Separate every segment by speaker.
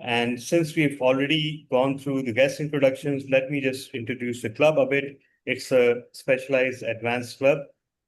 Speaker 1: And since we've already gone through the guest introductions, let me just introduce the club a bit. It's a specialized advanced club,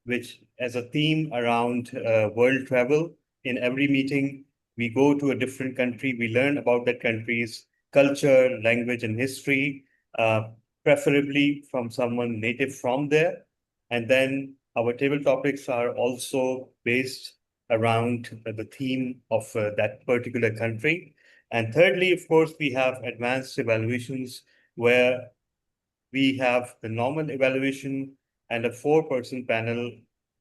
Speaker 1: which has a theme around world travel. In every meeting, we go to a different country. We learn about that country's culture, language, and history, uh, preferably from someone native from there. And then our table topics are also based around the theme of that particular country. And thirdly, of course, we have advanced evaluations where we have the normal evaluation and a four-person panel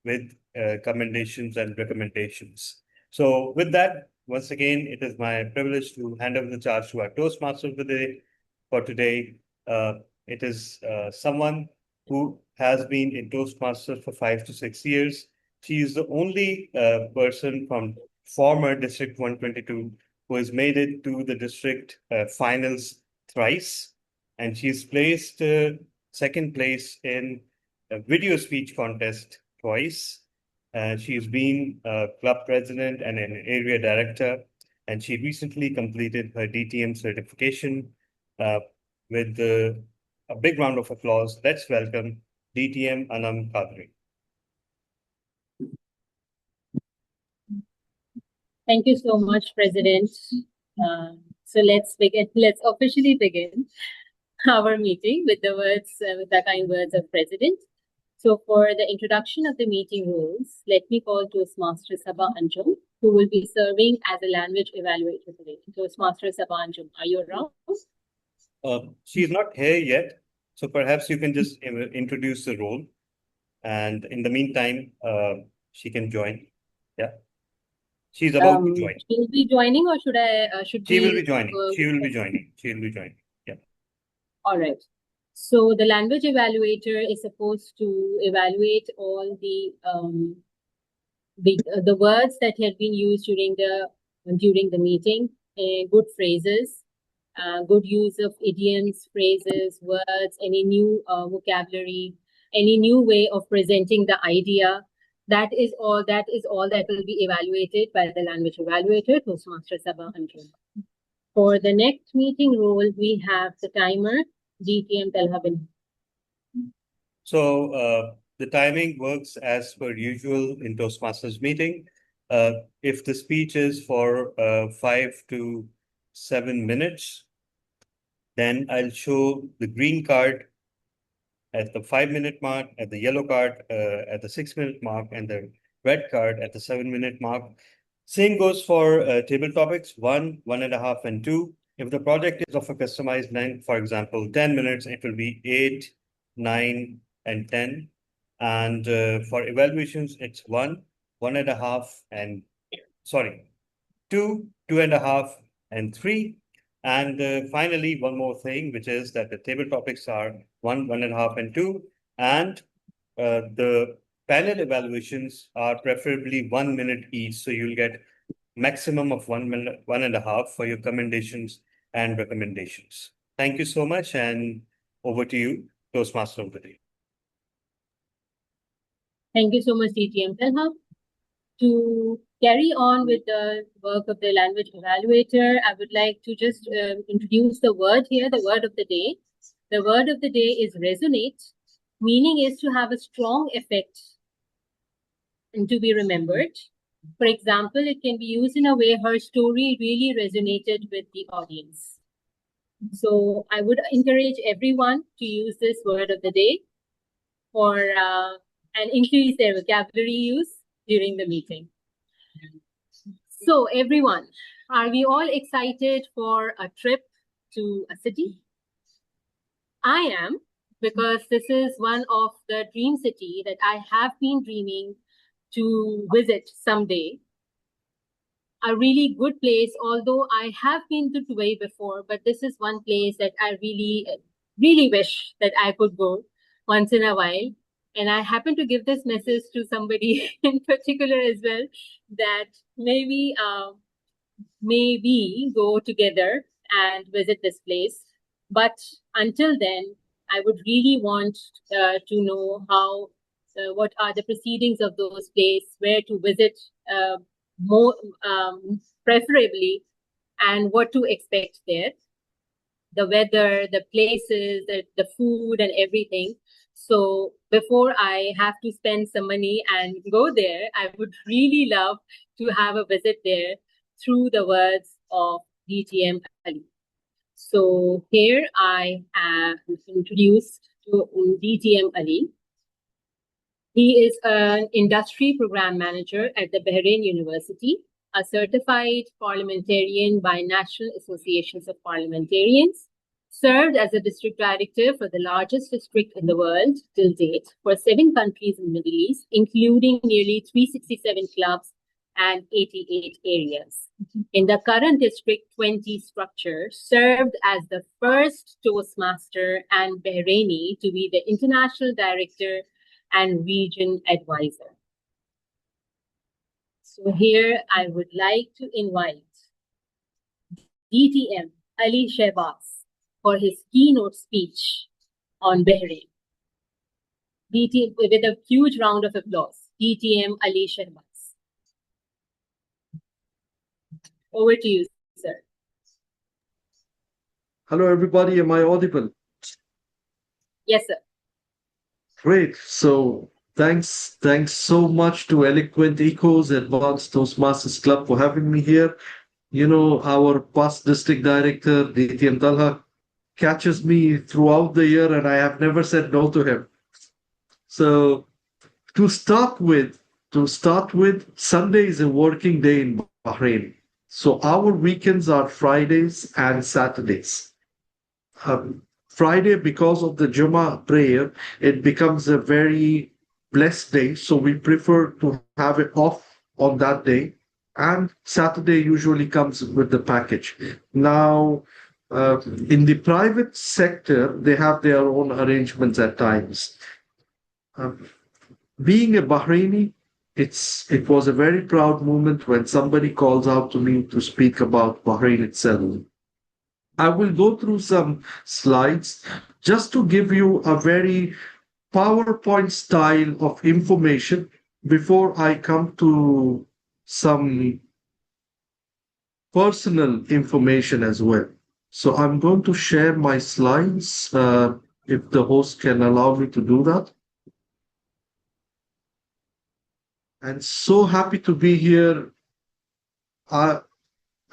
Speaker 1: with commendations and recommendations. So with that, once again, it is my privilege to hand over the charge to our Toastmaster for today. It is someone who has been in Toastmasters for 5 to 6 years. She is the only person from former District 122 who has made it to the district finals thrice, and she's placed second place in a video speech contest twice. She's been a club president and an area director, and she recently completed her DTM certification uh, with a big round of applause. Let's welcome DTM Anam Kadri.
Speaker 2: Thank you so much, President. So let's begin. Let's officially begin our meeting with the kind words of President. So for the introduction of the meeting rules, let me call Toastmaster Sabah Anjum, who will be serving as a language evaluator today. Toastmaster Sabah Anjum, are you around?
Speaker 1: She's not here yet, so perhaps you can just introduce the role, and in the meantime, she can join. Yeah. She's about to join.
Speaker 2: She will be joining, or should I?
Speaker 1: She will be joining. She will be joining. She will be joining. Yeah.
Speaker 2: All right. So the language evaluator is supposed to evaluate all the words that had been used during the meeting, good phrases, good use of idioms, phrases, words, any new vocabulary, any new way of presenting the idea. That is all that will be evaluated by the language evaluator, Toastmaster Sabah Anjum. For the next meeting rule, we have the timer, DTM Talha bin.
Speaker 1: So the timing works as per usual in Toastmasters meeting. If the speech is for 5 to 7 minutes, then I'll show the green card at the 5-minute mark, at the yellow card at the 6-minute mark, and the red card at the 7-minute mark. Same goes for table topics 1, 1.5, and 2. If the project is of a customized length, for example, 10 minutes, it will be 8, 9, and 10. And for evaluations, it's 1, 1.5, and 2, 2.5, and 3. And finally, one more thing, which is that the table topics are 1, 1.5, and 2. And the panel evaluations are preferably 1 minute each. So you'll get maximum of 1 minute, 1.5 for your commendations and recommendations. Thank you so much. And over to you, Toastmaster of the day.
Speaker 2: Thank you so much, DTM Talha. To carry on with the work of the language evaluator, I would like to just introduce the word here, the word of the day. The word of the day is resonate. Meaning is to have a strong effect and to be remembered. For example, it can be used in a way her story really resonated with the audience. So I would encourage everyone to use this word of the day for and increase their vocabulary use during the meeting. So everyone, are we all excited for a trip to a city? I am, because this is one of the dream city that I have been dreaming to visit someday. A really good place, although I have been to Dubai before, but this is one place that I really, really wish that I could go once in a while. And I happen to give this message to somebody in particular as well, that maybe we go together and visit this place. But until then, I would really want to know how, what are the proceedings of those places, where to visit more preferably, and what to expect there, the weather, the places, the food, and everything. So before I have to spend some money and go there, I would really love to have a visit there through the words of DTM Ali. So here I am introduced to DTM Ali. He is an industry program manager at the Bahrain University, a certified parliamentarian by National Associations of Parliamentarians, served as a district director for the largest district in the world till date for 7 countries in the Middle East, including nearly 367 clubs and 88 areas. In the current District 20 structure, served as the first Toastmaster and Bahraini to be the international director and region advisor. So here I would like to invite DTM Ali Shehbaz for his keynote speech on Bahrain. DTM, with a huge round of applause, DTM Ali Shehbaz. Over to you, sir.
Speaker 3: Hello, everybody. Am I audible?
Speaker 2: Yes, sir.
Speaker 3: Great. So thanks so much to Eloquent Eco's Advanced Toastmasters Club for having me here. You know, our past district director, DTM Talha, catches me throughout the year, and I have never said no to him. So to start with, Sunday is a working day in Bahrain. So our weekends are Fridays and Saturdays. Friday, because of the Jummah prayer, it becomes a very blessed day. So we prefer to have it off on that day. And Saturday usually comes with the package. Now, in the private sector, they have their own arrangements at times. Being a Bahraini, it was a very proud moment when somebody calls out to me to speak about Bahrain itself. I will go through some slides just to give you a very PowerPoint style of information before I come to some personal information as well. So I'm going to share my slides if the host can allow me to do that. And so happy to be here.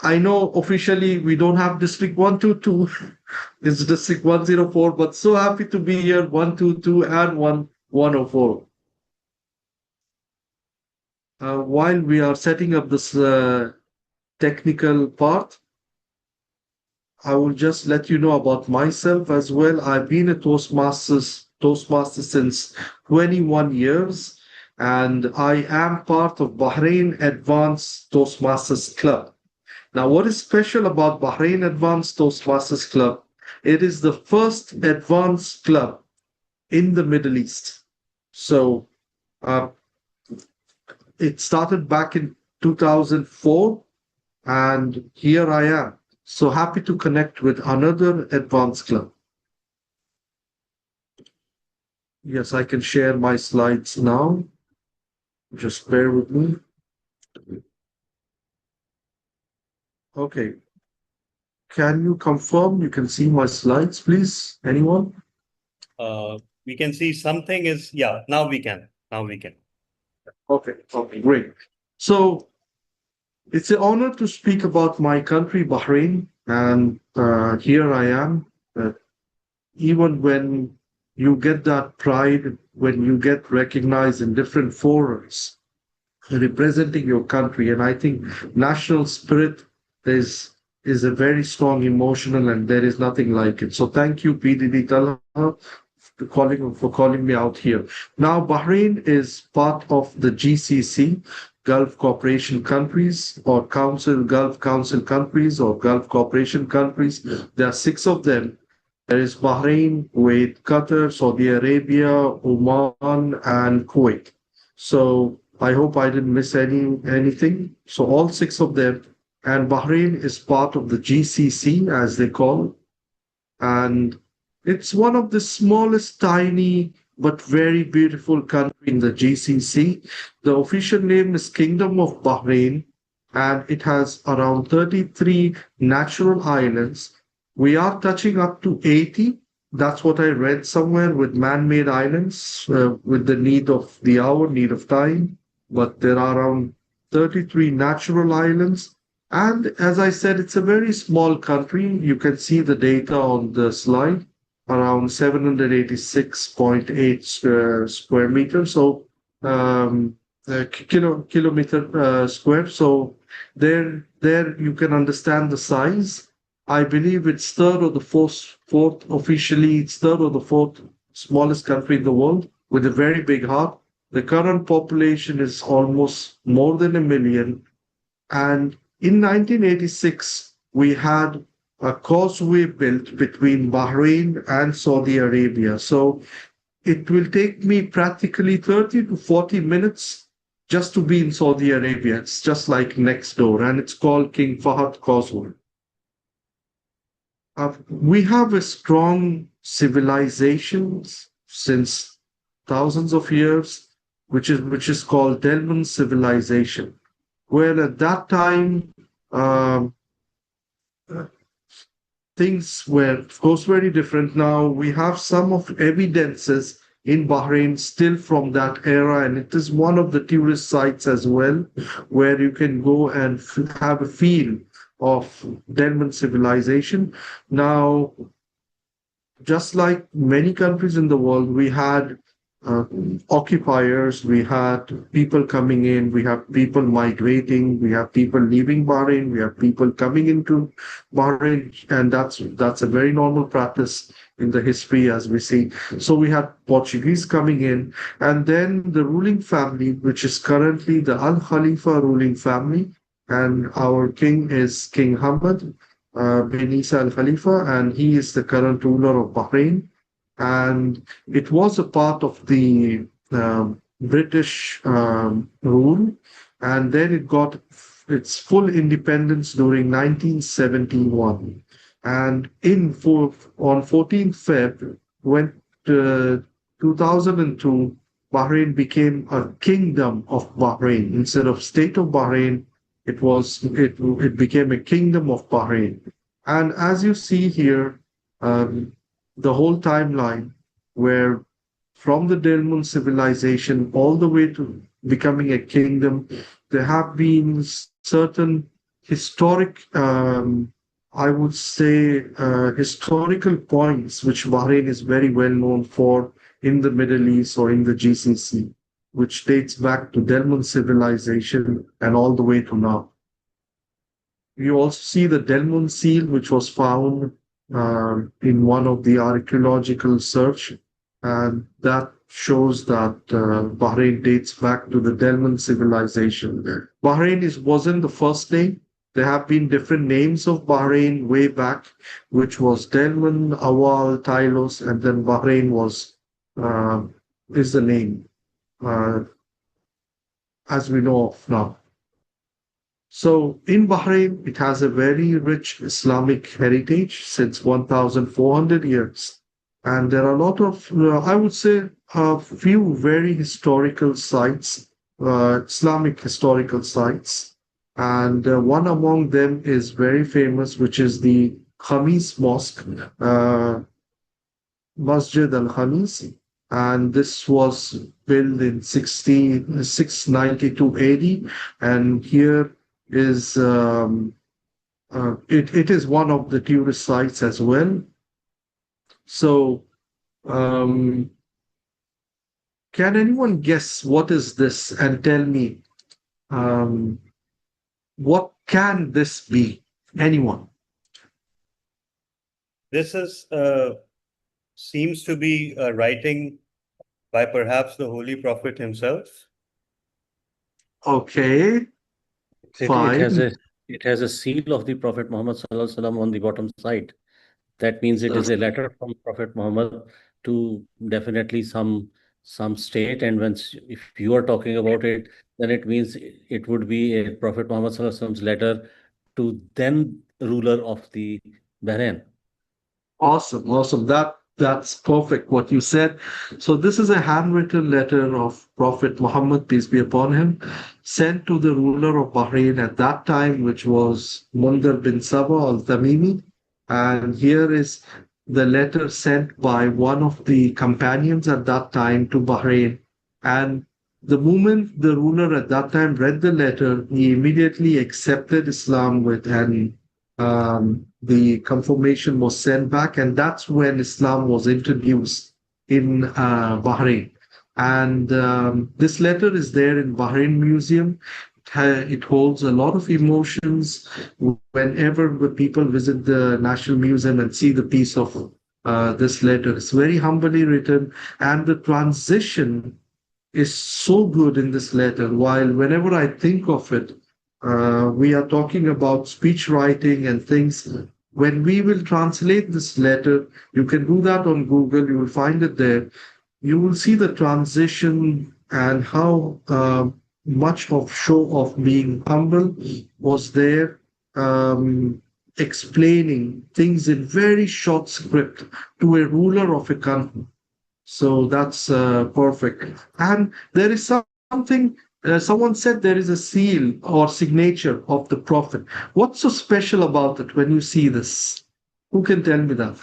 Speaker 3: I know officially we don't have District 122, it's District 104, but so happy to be here, 122 and 104. While we are setting up this technical part, I will just let you know about myself as well. I've been a Toastmaster since 21 years, and I am part of Bahrain Advanced Toastmasters Club. Now, what is special about Bahrain Advanced Toastmasters Club? It is the first advanced club in the Middle East. So it started back in 2004, and here I am. So happy to connect with another advanced club. Yes, I can share my slides now. Just bear with me. Okay. Can you confirm you can see my slides, please? Anyone?
Speaker 1: We can see something is, yeah, now we can.
Speaker 3: Okay, great. So it's an honor to speak about my country, Bahrain, and here I am. Even when you get that pride, when you get recognized in different forums, representing your country, and I think national spirit is a very strong emotional, and there is nothing like it. So thank you, PDD Talha, for calling me out here. Now, Bahrain is part of the GCC, Gulf Cooperation Countries, or Gulf Council Countries, or Gulf Cooperation Countries. There are 6 of them. There is Bahrain, Kuwait, Qatar, Saudi Arabia, Oman, and Kuwait. So I hope I didn't miss anything. So all 6 of them. And Bahrain is part of the GCC, as they call it. And it's one of the smallest, tiny, but very beautiful country in the GCC. The official name is Kingdom of Bahrain, and it has around 33 natural islands. We are touching up to 80. That's what I read somewhere with man-made islands, with the need of the hour, need of time. But there are around 33 natural islands. And as I said, it's a very small country. You can see the data on the slide, around 786.8 square meters. So, kilometer square. So there you can understand the size. I believe it's third or the fourth officially, it's third or the fourth smallest country in the world with a very big heart. The current population is almost more than a million. And in 1986, we had a causeway built between Bahrain and Saudi Arabia. So it will take me practically 30 to 40 minutes just to be in Saudi Arabia. It's just like next door, and it's called King Fahd Causeway. We have a strong civilization since thousands of years, which is called Delman civilization, where at that time um, things were, of course, very different. Now we have some of evidences in Bahrain still from that era, and it is one of the tourist sites as well, where you can go and have a feel of Delman civilization. Now, just like many countries in the world, we had uh, occupiers, we had people coming in, we have people migrating, we have people leaving Bahrain, we have people coming into Bahrain, and that's a very normal practice in the history as we see. So we had Portuguese coming in, and then the ruling family, which is currently the Al Khalifa ruling family, and our king is King Hamad bin Isa Al Khalifa, and he is the current ruler of Bahrain. And it was a part of the British rule, and then it got its full independence during 1971. And on 14th Feb, when 2002, Bahrain became a kingdom of Bahrain instead of state of Bahrain. It became a kingdom of Bahrain. And as you see here, um, the whole timeline where from the Delmun civilization all the way to becoming a kingdom, there have been certain historic, I would say, historical points which Bahrain is very well known for in the Middle East or in the GCC, which dates back to Delmun civilization and all the way to now. You also see the Delmun seal, which was found in one of the archaeological search, and that shows that Bahrain dates back to the Delmun civilization. Bahrain wasn't the first name. There have been different names of Bahrain way back, which was Delmun, Awal, Tylos, and then Bahrain uh, is the name uh, as we know of now. So in Bahrain, it has a very rich Islamic heritage since 1,400 years. And there are a lot of, I would say, a few very historical sites, Islamic historical sites. And one among them is very famous, which is the Khamis Mosque, Masjid al-Khamis. And this was built in 692 AD. And here is it is one of the tourist sites as well. So um, can anyone guess what is this and tell me um, what can this be? Anyone?
Speaker 1: This is seems to be a writing by perhaps the Holy Prophet himself.
Speaker 3: Okay, fine.
Speaker 4: It has a seal of the Prophet Muhammad Sallallahu Alaihi Wasallam on the bottom side. That means it is a letter from Prophet Muhammad to definitely some state. And if you are talking about it, then it means it would be a Prophet Muhammad Sallallahu Alaihi Wasallam's letter to then ruler of the Bahrain.
Speaker 3: Awesome, awesome. That's perfect what you said. So this is a handwritten letter of Prophet Muhammad, peace be upon him, sent to the ruler of Bahrain at that time, which was Mundar bin Saba al-Tamimi. And here is the letter sent by one of the companions at that time to Bahrain. And the moment the ruler at that time read the letter, he immediately accepted Islam with an the confirmation was sent back, and that's when Islam was introduced in Bahrain. And this letter is there in Bahrain Museum. It holds a lot of emotions. Whenever the people visit the National Museum and see the piece of this letter, it's very humbly written, and the transition is so good in this letter. While whenever I think of it, we are talking about speech writing and things. When we will translate this letter, you can do that on Google, you will find it there. You will see the transition and how much of show of being humble was there, explaining things in very short script to a ruler of a country. So that's perfect. And there is something, someone said there is a seal or signature of the Prophet. What's so special about it when you see this? Who can tell me that?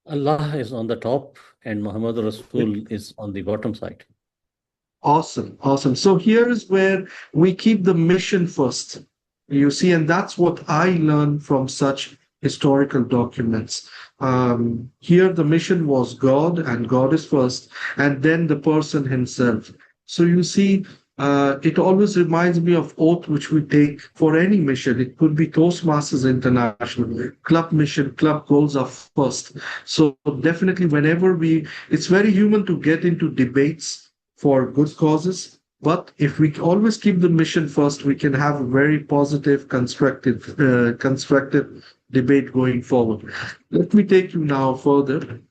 Speaker 4: Allah is on the top and Muhammad Rasul is on the bottom side.
Speaker 3: Awesome, awesome. So here is where we keep the mission first. You see, and that's what I learned from such historical documents. Here, the mission was God, and God is first, and then the person himself. So you see, it always reminds me of oath which we take for any mission. It could be Toastmasters International, club mission, club goals are first. So definitely, whenever it's very human to get into debates for good causes. But if we always keep the mission first, we can have a very positive, constructive debate going forward. Let me take you now further.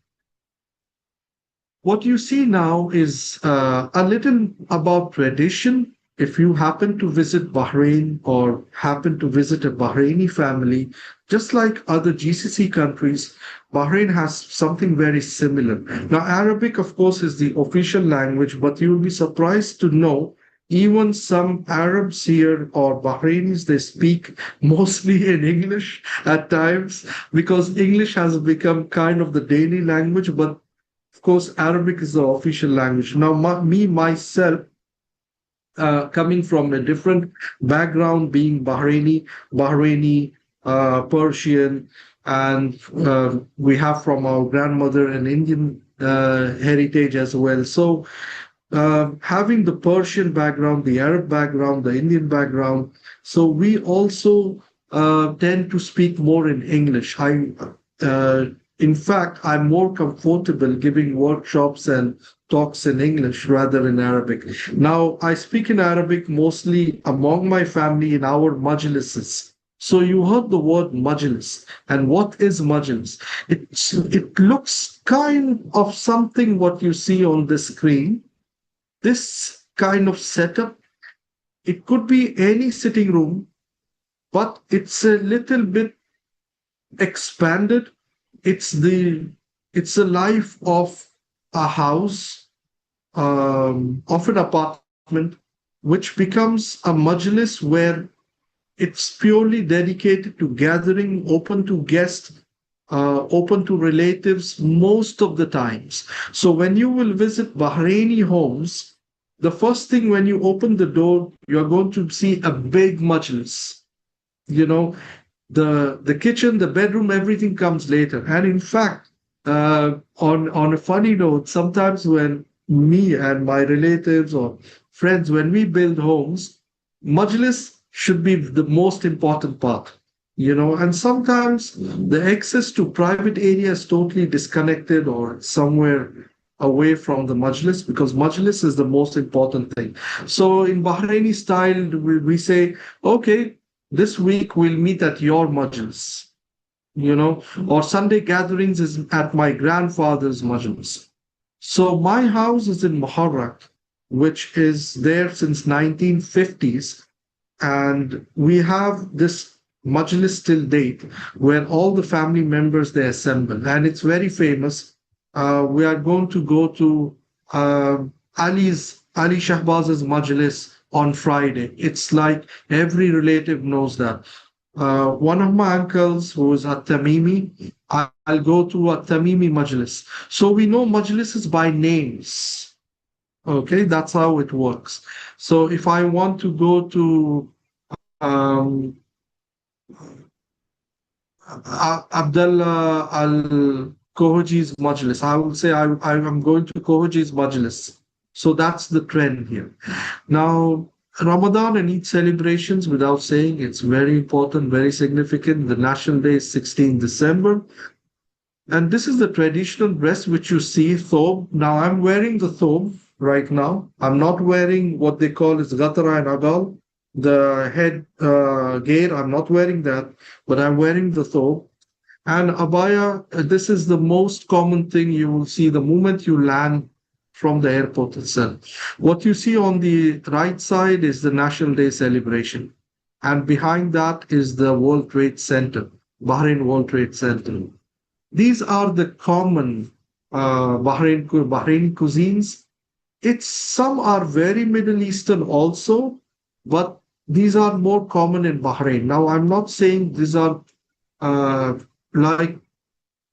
Speaker 3: What you see now is a little about tradition. If you happen to visit Bahrain or happen to visit a Bahraini family, just like other GCC countries, Bahrain has something very similar. Now, Arabic, of course, is the official language, but you'll be surprised to know even some Arabs here or Bahrainis, they speak mostly in English at times because English has become kind of the daily language, but of course, Arabic is the official language. Now, myself, coming from a different background, being Bahraini, Persian, and we have from our grandmother an Indian heritage as well. So, having the Persian background, the Arab background, the Indian background, so we also tend to speak more in English. In fact, I'm more comfortable giving workshops and talks in English rather in Arabic. Now, I speak in Arabic mostly among my family in our majlises. So you heard the word majlis. And what is majlis? It looks kind of something what you see on the screen. This kind of setup, it could be any sitting room, but it's a little bit expanded. It's the life of a house, of an apartment, which becomes a majlis where it's purely dedicated to gathering, open to guests, open to relatives most of the times. So when you will visit Bahraini homes, the first thing when you open the door, you're going to see a big majlis. You know, the kitchen, the bedroom, everything comes later. And in fact, on a funny note, sometimes when me and my relatives or friends, when we build homes, majlis should be the most important part. And sometimes the access to private area is totally disconnected or somewhere away from the majlis because majlis is the most important thing. So in Bahraini style, we say, okay, this week we'll meet at your majlis, or Sunday gatherings is at my grandfather's majlis. So my house is in Muharrak, which is there since 1950s. And we have this majlis till date, where all the family members they assemble, and it's very famous. We are going to go to Ali Shahbaz's majlis on Friday. It's like every relative knows that. One of my uncles who is at Tamimi, I'll go to a Tamimi majlis. So we know majlises by names. Okay, that's how it works. So if I want to go to um, Abdullah Al Kohoji's majlis, I will say I'm going to Kohoji's majlis. So that's the trend here. Now, Ramadan and Eid celebrations, without saying, it's very important, very significant. The national day is 16 December. And this is the traditional dress which you see, thobe. Now, I'm wearing the thobe right now. I'm not wearing what they call is gatara and agal, the head gear. I'm not wearing that, but I'm wearing the thobe. And abaya, this is the most common thing you will see the moment you land from the airport itself. What you see on the right side is the National Day celebration. And behind that is the World Trade Center, Bahrain World Trade Center. These are the common Bahraini cuisines. Some are very Middle Eastern also, but these are more common in Bahrain. Now, I'm not saying these are like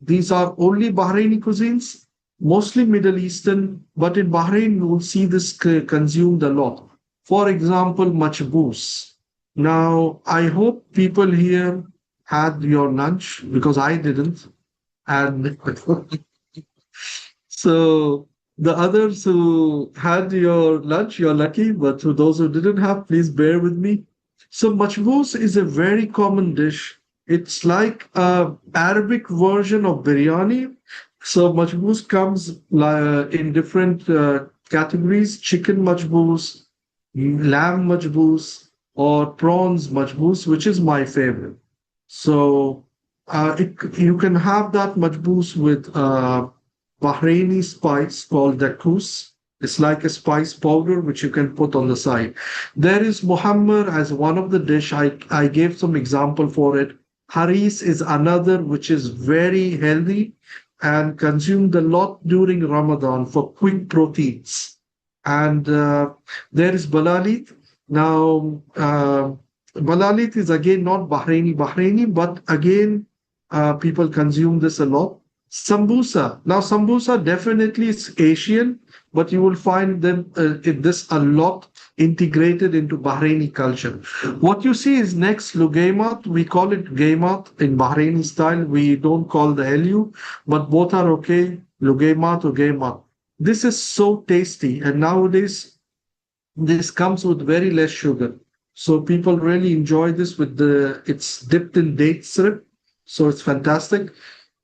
Speaker 3: these are only Bahraini cuisines, mostly Middle Eastern, but in Bahrain you will see this consumed a lot. For example, machboos. Now, I hope people here had your lunch because I didn't. And so the others who had your lunch, you're lucky, but to those who didn't have, please bear with me. So machboos is a very common dish. It's like a Arabic version of biryani. So machboos comes in different categories: chicken machboos, lamb machboos, or prawns machboos, which is my favorite. So you can have that machboos with Bahraini spice called dakus. It's like a spice powder which you can put on the side. There is muhammar as one of the dish. I gave some example for it. Haris is another which is very healthy and consumed a lot during Ramadan for quick proteins. And there is balalit. Now, balalit is again not Bahraini, but again, people consume this a lot. Sambusa. Now, sambusa definitely is Asian, but you will find them this a lot integrated into Bahraini culture. What you see is next lugaimat. We call it gaimat in Bahraini style. We don't call the LU, but both are okay. Lugaimat or gaimat. This is so tasty, and nowadays this comes with very less sugar. So people really enjoy this with it's dipped in date syrup. So it's fantastic.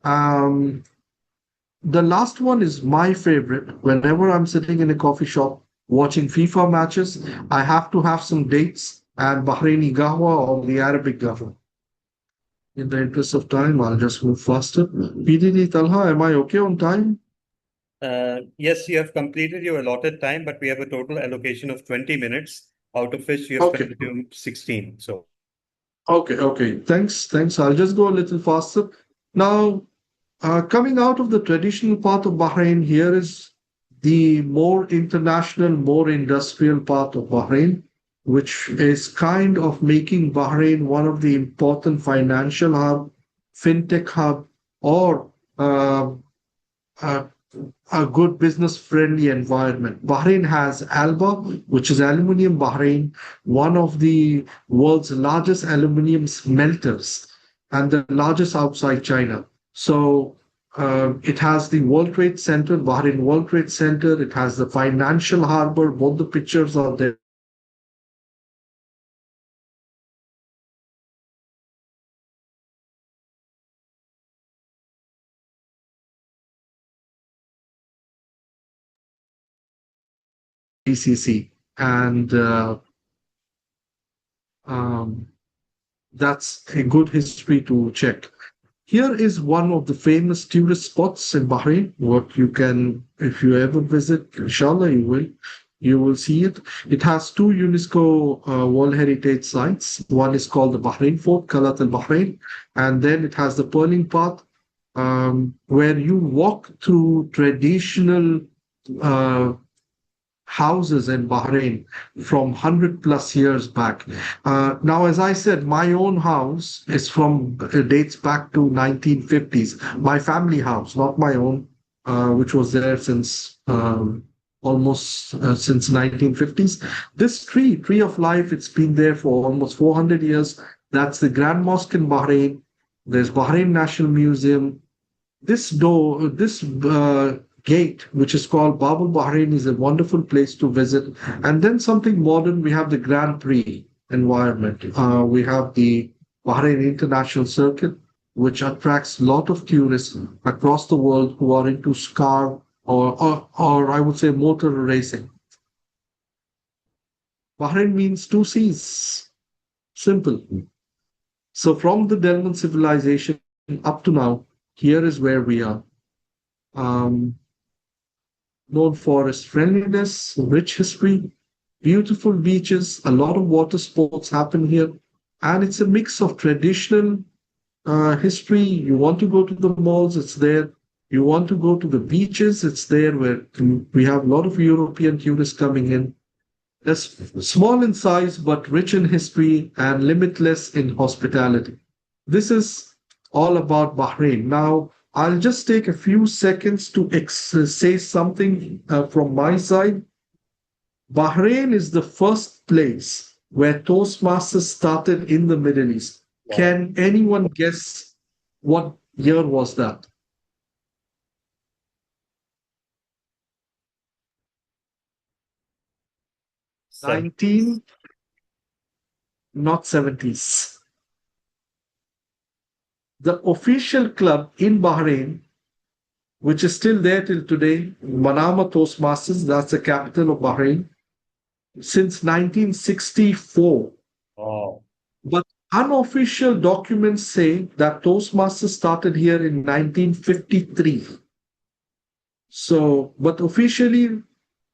Speaker 3: The last one is my favorite. Whenever I'm sitting in a coffee shop watching FIFA matches, I have to have some dates and Bahraini Gahwa or the Arabic Gahwa. In the interest of time, I'll just move faster. PDD Talha, am I okay on time?
Speaker 1: Yes, you have completed your allotted time, but we have a total allocation of 20 minutes, out of which you have consumed 16. So,
Speaker 3: okay. Thanks. I'll just go a little faster. Now, coming out of the traditional part of Bahrain, here is the more international, more industrial part of Bahrain, which is kind of making Bahrain one of the important financial hub, fintech hub, or a good business friendly environment. Bahrain has Alba, which is Aluminium Bahrain, one of the world's largest aluminium smelters and the largest outside China. So it has the World Trade Center, Bahrain World Trade Center. It has the financial harbor. Both the pictures are there. BCC, and that's a good history to check. Here is one of the famous tourist spots in Bahrain. What you can, if you ever visit, inshallah you will. you will see it. It has two UNESCO World Heritage sites. One is called the Bahrain Fort, Kalat al Bahrain, and then it has the Pearling Path, where you walk through traditional uh, houses in Bahrain from 100 plus years back. Now, as I said, my own house is from dates back to 1950s. My family house, not my own, which was there since almost since 1950s. This tree of life, it's been there for almost 400 years. That's the Grand Mosque in Bahrain. There's Bahrain National Museum. This gate, which is called Babul Bahrain, is a wonderful place to visit. And then something modern, we have the Grand Prix environment. We have the Bahrain International Circuit, which attracts a lot of tourists across the world who are into car or I would say motor racing. Bahrain means two seas. Simple. So from the Delman civilization up to now, here is where we are. Known for its friendliness, rich history, beautiful beaches, a lot of water sports happen here, and it's a mix of traditional history. You want to go to the malls, it's there. You want to go to the beaches, it's there, where we have a lot of European tourists coming in. It's small in size, but rich in history and limitless in hospitality. This is all about Bahrain. Now, I'll just take a few seconds to say something from my side. Bahrain is the first place where Toastmasters started in the Middle East.
Speaker 1: Wow.
Speaker 3: Can anyone guess what year was that?
Speaker 1: Seven.
Speaker 3: 19, not 70s. The official club in Bahrain, which is still there till today, Manama Toastmasters, that's the capital of Bahrain, since 1964.
Speaker 1: Oh,
Speaker 3: But unofficial documents say that Toastmasters started here in 1953. So, but officially,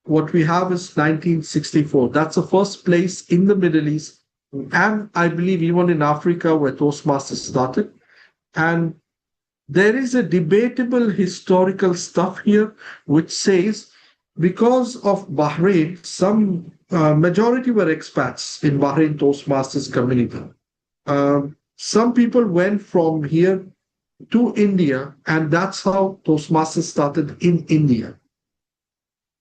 Speaker 3: what we have is 1964. That's the first place in the Middle East, and I believe even in Africa where Toastmasters started. And there is a debatable historical stuff here which says because of Bahrain, some majority were expats in Bahrain Toastmasters community. Some people went from here to India, and that's how Toastmasters started in India.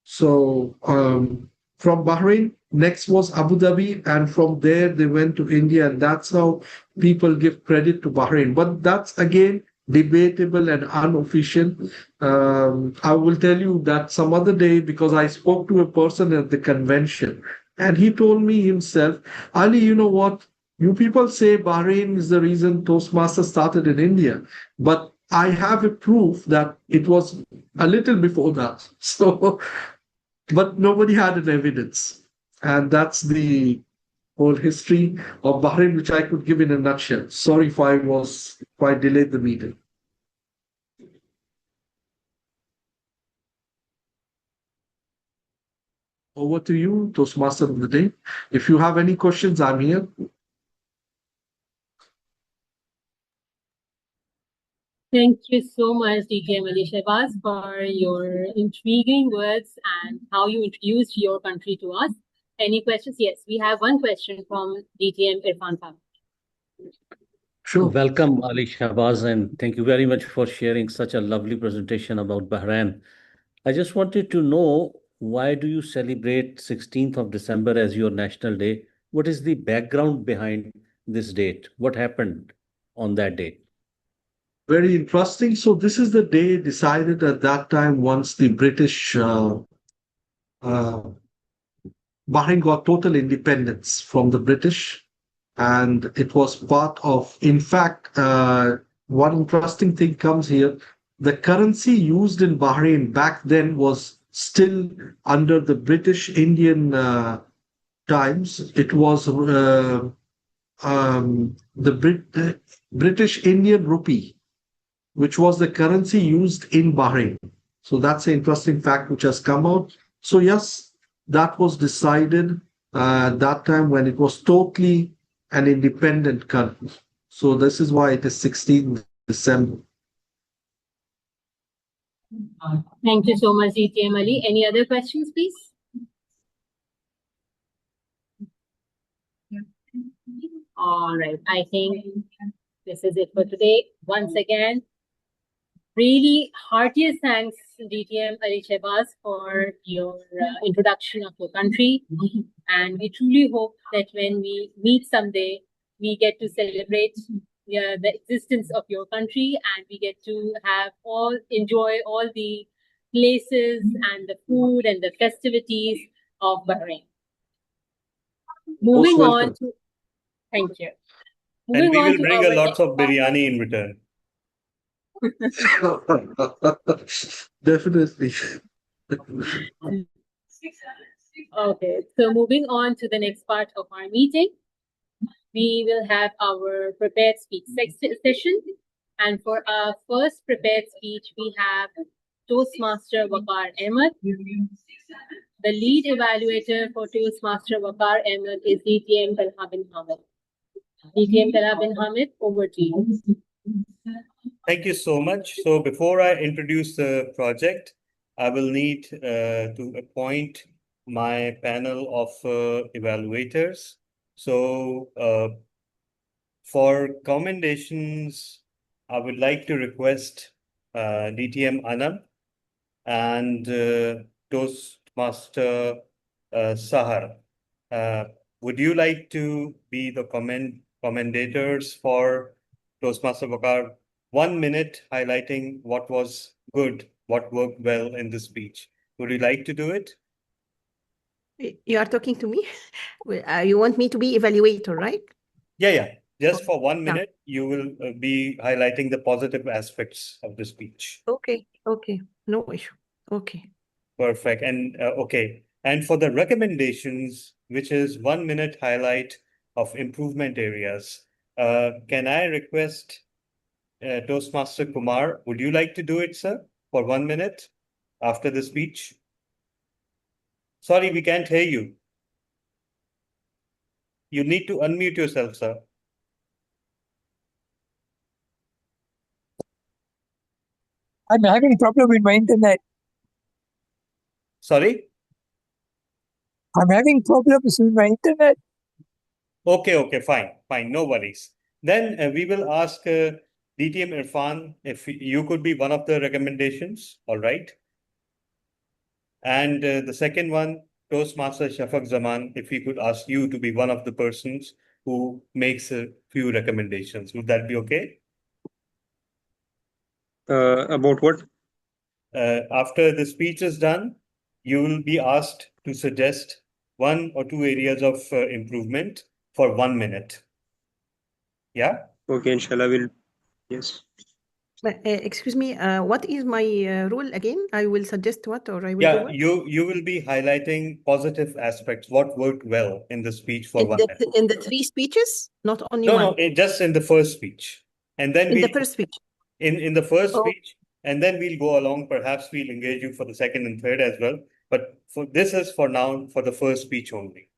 Speaker 3: So from Bahrain, next was Abu Dhabi, and from there they went to India, and that's how people give credit to Bahrain. But that's again debatable and unofficial. I will tell you that some other day because I spoke to a person at the convention, and he told me himself, Ali, you know what? You people say Bahrain is the reason Toastmasters started in India, but I have a proof that it was a little before that. So, but nobody had an evidence. And that's the whole history of Bahrain, which I could give in a nutshell. Sorry if I delayed the meeting. Over to you, Toastmaster of the day. If you have any questions, I'm here.
Speaker 2: Thank you so much, DJ Ali Shehbaz, for your intriguing words and how you introduced your country to us. Any questions? Yes, we have one question from DTM Irfan Khan.
Speaker 3: Sure.
Speaker 4: Welcome, Ali Shahbaz, and thank you very much for sharing such a lovely presentation about Bahrain. I just wanted to know, why do you celebrate 16th of December as your national day? What is the background behind this date? What happened on that day?
Speaker 3: Very interesting. So this is the day decided at that time once the British Bahrain got total independence from the British, and it was part of. In fact, one interesting thing comes here: the currency used in Bahrain back then was still under the British Indian times. It was the British Indian rupee, which was the currency used in Bahrain. So that's an interesting fact which has come out. So yes, that was decided that time when it was totally an independent country. So this is why it is 16th December.
Speaker 2: Thank you so much, DTM Ali. Any other questions, please? All right. I think this is it for today. Once again, really heartiest thanks, DTM Ali Shehbaz, for your introduction of your country. And we truly hope that when we meet someday, we get to celebrate the existence of your country, and we get to enjoy all the places and the food and the festivities of Bahrain. Moving on
Speaker 3: welcome.
Speaker 2: to, thank you.
Speaker 1: And
Speaker 2: Moving
Speaker 1: we
Speaker 2: on
Speaker 1: will
Speaker 2: to
Speaker 1: bring
Speaker 2: our
Speaker 1: a lots
Speaker 2: next
Speaker 1: of biryani in return.
Speaker 3: Definitely.
Speaker 2: Okay, so moving on to the next part of our meeting, we will have our prepared speech session. And for our first prepared speech, we have Toastmaster Waqar Ahmed. The lead evaluator for Toastmaster Waqar Ahmed is DTM Talha bin Hamid. DTM Talha bin Hamid, over to you.
Speaker 1: Thank you so much. So before I introduce the project, I will need to appoint my panel of evaluators. So for commendations, I would like to request DTM Anam and Toastmaster Sahar. Would you like to be the commendators for Toastmaster Waqar? 1 minute highlighting what was good, what worked well in the speech. Would you like to do it?
Speaker 5: You are talking to me? You want me to be evaluator, right?
Speaker 1: Yeah. Just for 1
Speaker 5: Yeah.
Speaker 1: minute, you will be highlighting the positive aspects of the speech.
Speaker 5: Okay. No issue. Okay.
Speaker 1: Perfect. And okay. And for the recommendations, which is 1 minute highlight of improvement areas, can I request Toastmaster Kumar, would you like to do it, sir, for 1 minute after the speech? Sorry, we can't hear you. You need to unmute yourself, sir.
Speaker 6: I'm having problem with my internet.
Speaker 1: Sorry?
Speaker 6: I'm having problems with my internet.
Speaker 1: Okay, fine, no worries. Then we will ask DTM Irfan if you could be one of the recommendations, all right? And the second one, Toastmaster Shafaq Zaman, if we could ask you to be one of the persons who makes a few recommendations. Would that be okay?
Speaker 6: About what?
Speaker 1: After the speech is done, you will be asked to suggest 1 or 2 areas of improvement for 1 minute. Yeah?
Speaker 6: Okay, inshallah, will. Yes.
Speaker 5: Excuse me, what is my role again? I will suggest what, or I will do
Speaker 1: Yeah,
Speaker 5: what?
Speaker 1: you will be highlighting positive aspects, what worked well in the speech for 1 minute.
Speaker 5: In the 3 speeches, not only
Speaker 1: No,
Speaker 5: one.
Speaker 1: just in the first speech. And then
Speaker 5: In the first speech.
Speaker 1: in the first
Speaker 5: Oh.
Speaker 1: speech, and then we'll go along. Perhaps we'll engage you for the second and third as well. But this is for now for the first speech only.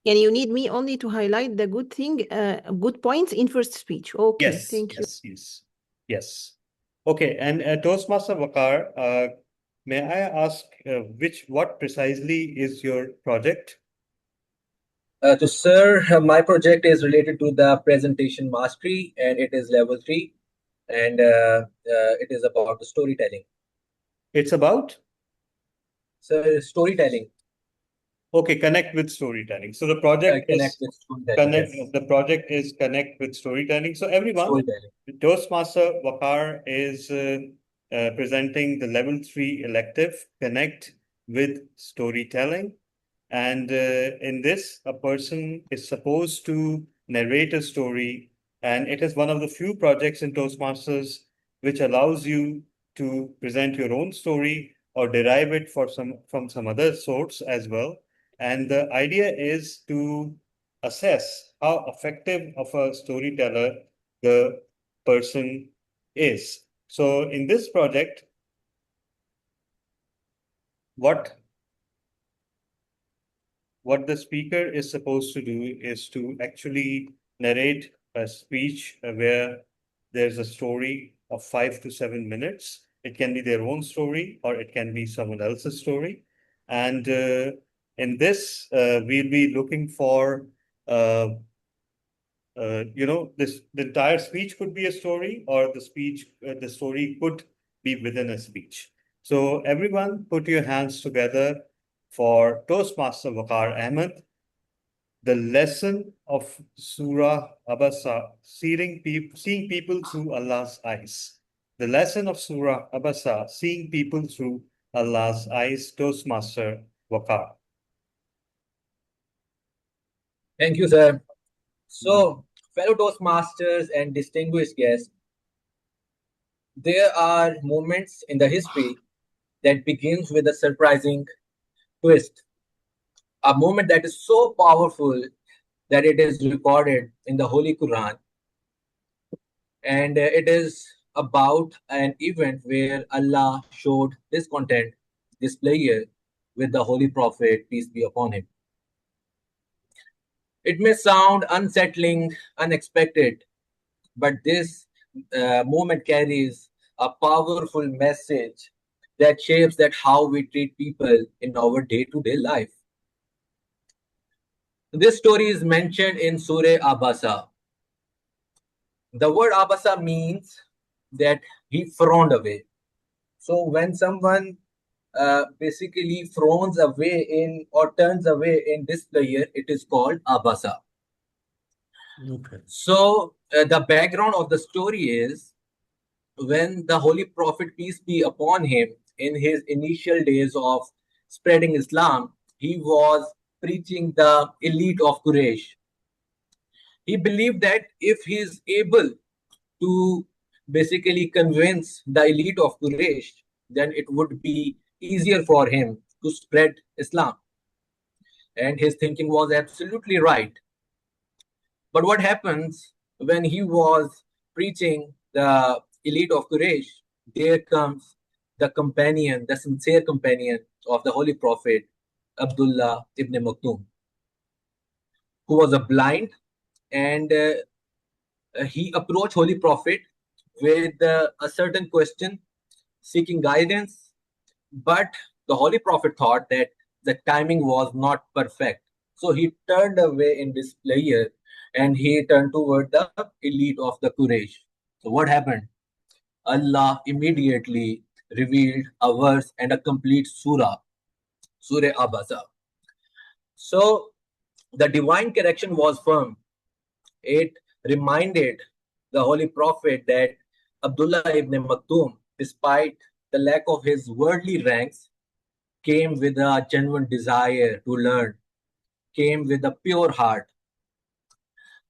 Speaker 5: And you need me only to highlight the good points in first speech. Okay,
Speaker 1: Yes,
Speaker 5: thank you.
Speaker 1: yes. Okay, and Toastmaster Waqar, may I ask what precisely is your project?
Speaker 7: Sir, my project is related to the presentation mastery, and it is level 3, and it is about the storytelling.
Speaker 1: It's about?
Speaker 7: So storytelling.
Speaker 1: Okay, connect with storytelling. So the project
Speaker 7: Connect with storytelling. Yes.
Speaker 1: The project is connect with storytelling. So everyone,
Speaker 7: Storytelling.
Speaker 1: Toastmaster Waqar is presenting the level 3 elective, connect with storytelling. And in this, a person is supposed to narrate a story. And it is one of the few projects in Toastmasters which allows you to present your own story or derive it from some other source as well. And the idea is to assess how effective of a storyteller the person is. So in this project, what what the speaker is supposed to do is to actually narrate a speech where there's a story of 5 to 7 minutes. It can be their own story or it can be someone else's story. And in this, we'll be looking for the entire speech could be a story, or the story could be within a speech. So everyone, put your hands together for Toastmaster Waqar Ahmed. The lesson of Surah Abasa, seeing people through Allah's eyes. The lesson of Surah Abasa, seeing people through Allah's eyes. Toastmaster Waqar.
Speaker 7: Thank you, sir. So, fellow Toastmasters and distinguished guests, there are moments in the history that begins with a surprising twist. A moment that is so powerful that it is recorded in the Holy Quran. And it is about an event where Allah showed his content, displeasure with the Holy Prophet, peace be upon him. It may sound unsettling, unexpected, but this moment carries a powerful message that shapes that how we treat people in our day-to-day life. This story is mentioned in Surah Abasa. The word Abasa means that he frowned away. So when someone basically frowns away in or turns away in displeasure, it is called Abasa.
Speaker 4: Okay.
Speaker 7: So the background of the story is when the Holy Prophet, peace be upon him, in his initial days of spreading Islam, he was preaching the elite of Quraysh. He believed that if he is able to basically convince the elite of Quraysh, then it would be easier for him to spread Islam. And his thinking was absolutely right. But what happens when he was preaching the elite of Quraysh? There comes the companion, the sincere companion of the Holy Prophet, Abdullah ibn Maktoum, who was a blind, and he approached Holy Prophet with a certain question, seeking guidance. But the Holy Prophet thought that the timing was not perfect. So he turned away in displeasure and he turned toward the elite of the Quraysh. So what happened? Allah immediately revealed a verse and a complete surah, Surah Abasa. So the divine correction was firm. It reminded the Holy Prophet that Abdullah ibn Maktoum, despite the lack of his worldly ranks, came with a genuine desire to learn, came with a pure heart.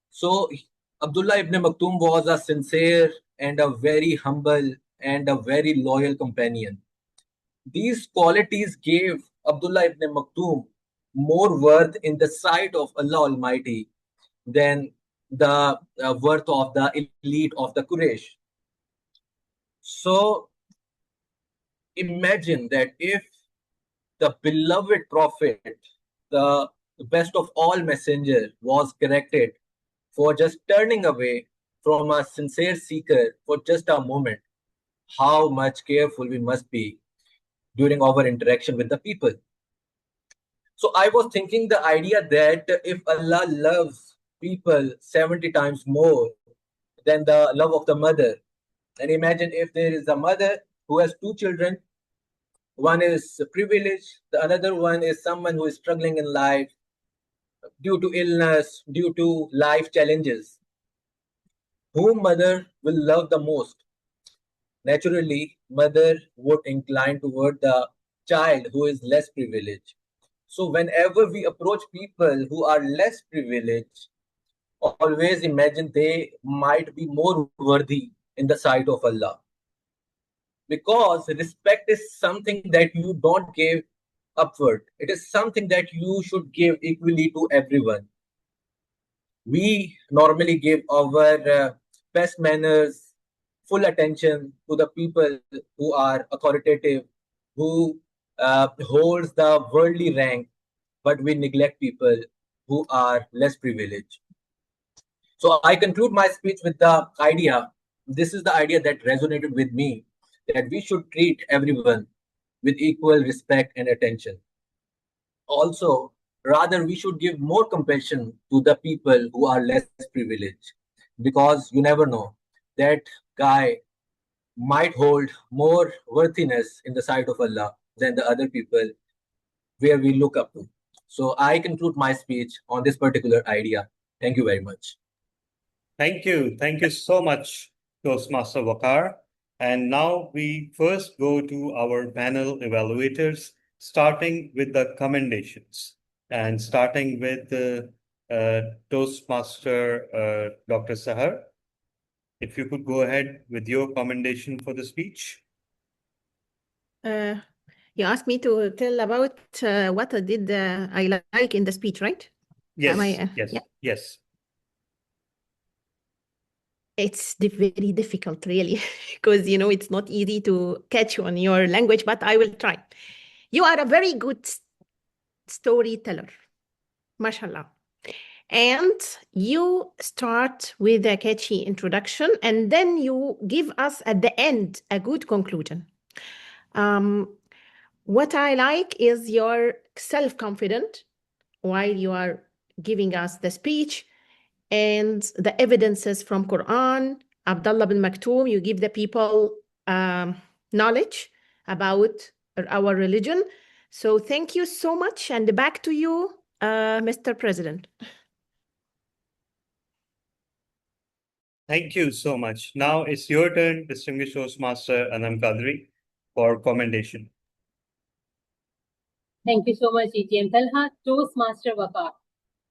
Speaker 7: So Abdullah ibn Maktoum was a sincere and a very humble and a very loyal companion. These qualities gave Abdullah ibn Maktoum more worth in the sight of Allah Almighty than the worth of the elite of the Quraysh. So imagine that if the beloved prophet, the best of all messenger, was corrected for just turning away from a sincere seeker for just a moment, how much careful we must be during our interaction with the people. So I was thinking the idea that if Allah loves people 70 times more than the love of the mother, and imagine if there is a mother who has two children, one is privileged, the another one is someone who is struggling in life due to illness, due to life challenges. Whom mother will love the most? Naturally, mother would incline toward the child who is less privileged. So whenever we approach people who are less privileged, always imagine they might be more worthy in the sight of Allah. Because respect is something that you don't give upward. It is something that you should give equally to everyone. We normally give our best manners, full attention to the people who are authoritative, who holds the worldly rank. but we neglect people who are less privileged. So I conclude my speech with the idea, this is the idea that resonated with me, that we should treat everyone with equal respect and attention. Also, rather, we should give more compassion to the people who are less privileged, because you never know, that guy might hold more worthiness in the sight of Allah than the other people where we look up to. So I conclude my speech on this particular idea. Thank you very much.
Speaker 1: Thank you. Thank you so much, Toastmaster Wakar. And now we first go to our panel evaluators, starting with the commendations and starting with Toastmaster Dr. Sahar. If you could go ahead with your commendation for the speech.
Speaker 5: You asked me to tell about what did I like in the speech, right?
Speaker 1: Yes,
Speaker 5: Yeah.
Speaker 1: yes.
Speaker 5: It's very difficult, really, because it's not easy to catch on your language, but I will try. You are a very good storyteller, mashallah. And you start with a catchy introduction, and then you give us at the end a good conclusion. What I like is your self-confident while you are giving us the speech, and the evidences from Quran. Abdullah bin Maktoum, you give the people knowledge about our religion. So thank you so much, and back to you, Mr. President.
Speaker 1: Thank you so much. Now it's your turn, distinguished Toastmaster Anam Qadri, for commendation.
Speaker 2: Thank you so much, ETM Talha. Toastmaster Wakar,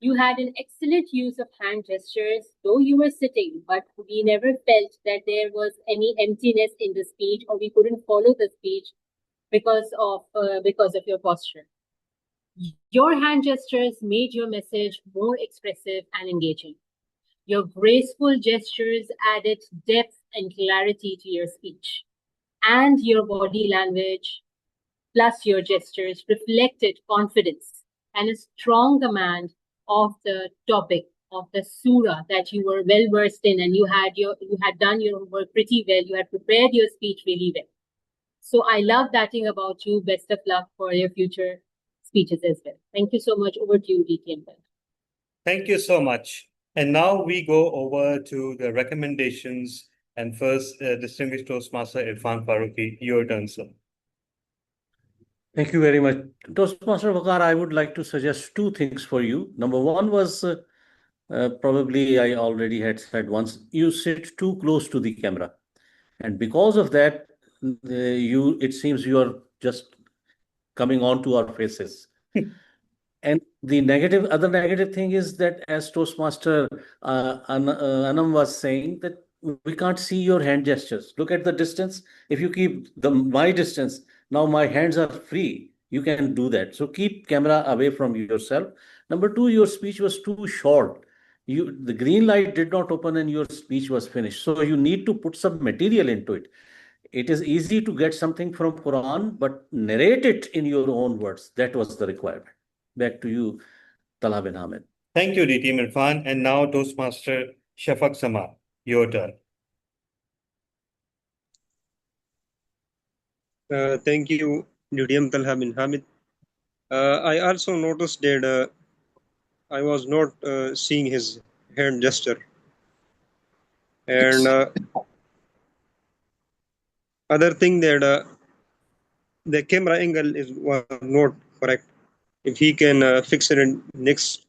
Speaker 2: you had an excellent use of hand gestures, though you were sitting, but we never felt that there was any emptiness in the speech, or we couldn't follow the speech because of your posture. Your hand gestures made your message more expressive and engaging. Your graceful gestures added depth and clarity to your speech, and your body language plus your gestures reflected confidence and a strong command of the topic of the surah that you were well versed in, and you had done your work pretty well. You had prepared your speech really well. So I love that thing about you. Best of luck for your future speeches as well. Thank you so much. Over to you, DTM.
Speaker 1: Thank you so much. And now we go over to the recommendations. And first, distinguished Toastmaster Irfan Farooqi, your turn, sir.
Speaker 4: Thank you very much. Toastmaster Wakar, I would like to suggest two things for you. Number one was probably I already had said once, you sit too close to the camera. And because of that, it seems you are just coming on to our faces. And the other negative thing is that, as Toastmaster Anam was saying, that we can't see your hand gestures. Look at the distance. If you keep my distance, now my hands are free. You can do that. So keep camera away from yourself. Number two, your speech was too short. The green light did not open and your speech was finished. So you need to put some material into it. It is easy to get something from Quran, but narrate it in your own words. That was the requirement. Back to you, Talha bin Hamid.
Speaker 1: Thank you, DTM Irfan. And now Toastmaster Shafaq Sama, your turn.
Speaker 8: Thank you, DTM Talha bin Hamid. I also noticed that I was not seeing his hand gesture. And other thing that the camera angle was not correct. If he can fix it in next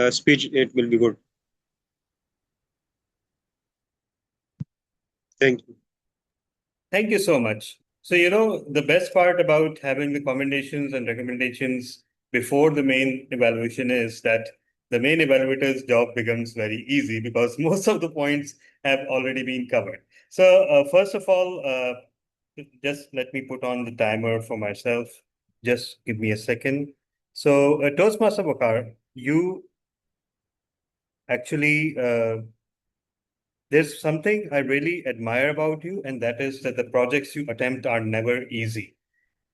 Speaker 8: speech, it will be good. Thank you.
Speaker 1: Thank you so much. So, the best part about having the commendations and recommendations before the main evaluation is that the main evaluator's job becomes very easy because most of the points have already been covered. So, first of all, just let me put on the timer for myself. Just give me a second. So, Toastmaster Wakar, you actually, there's something I really admire about you, and that is that the projects you attempt are never easy.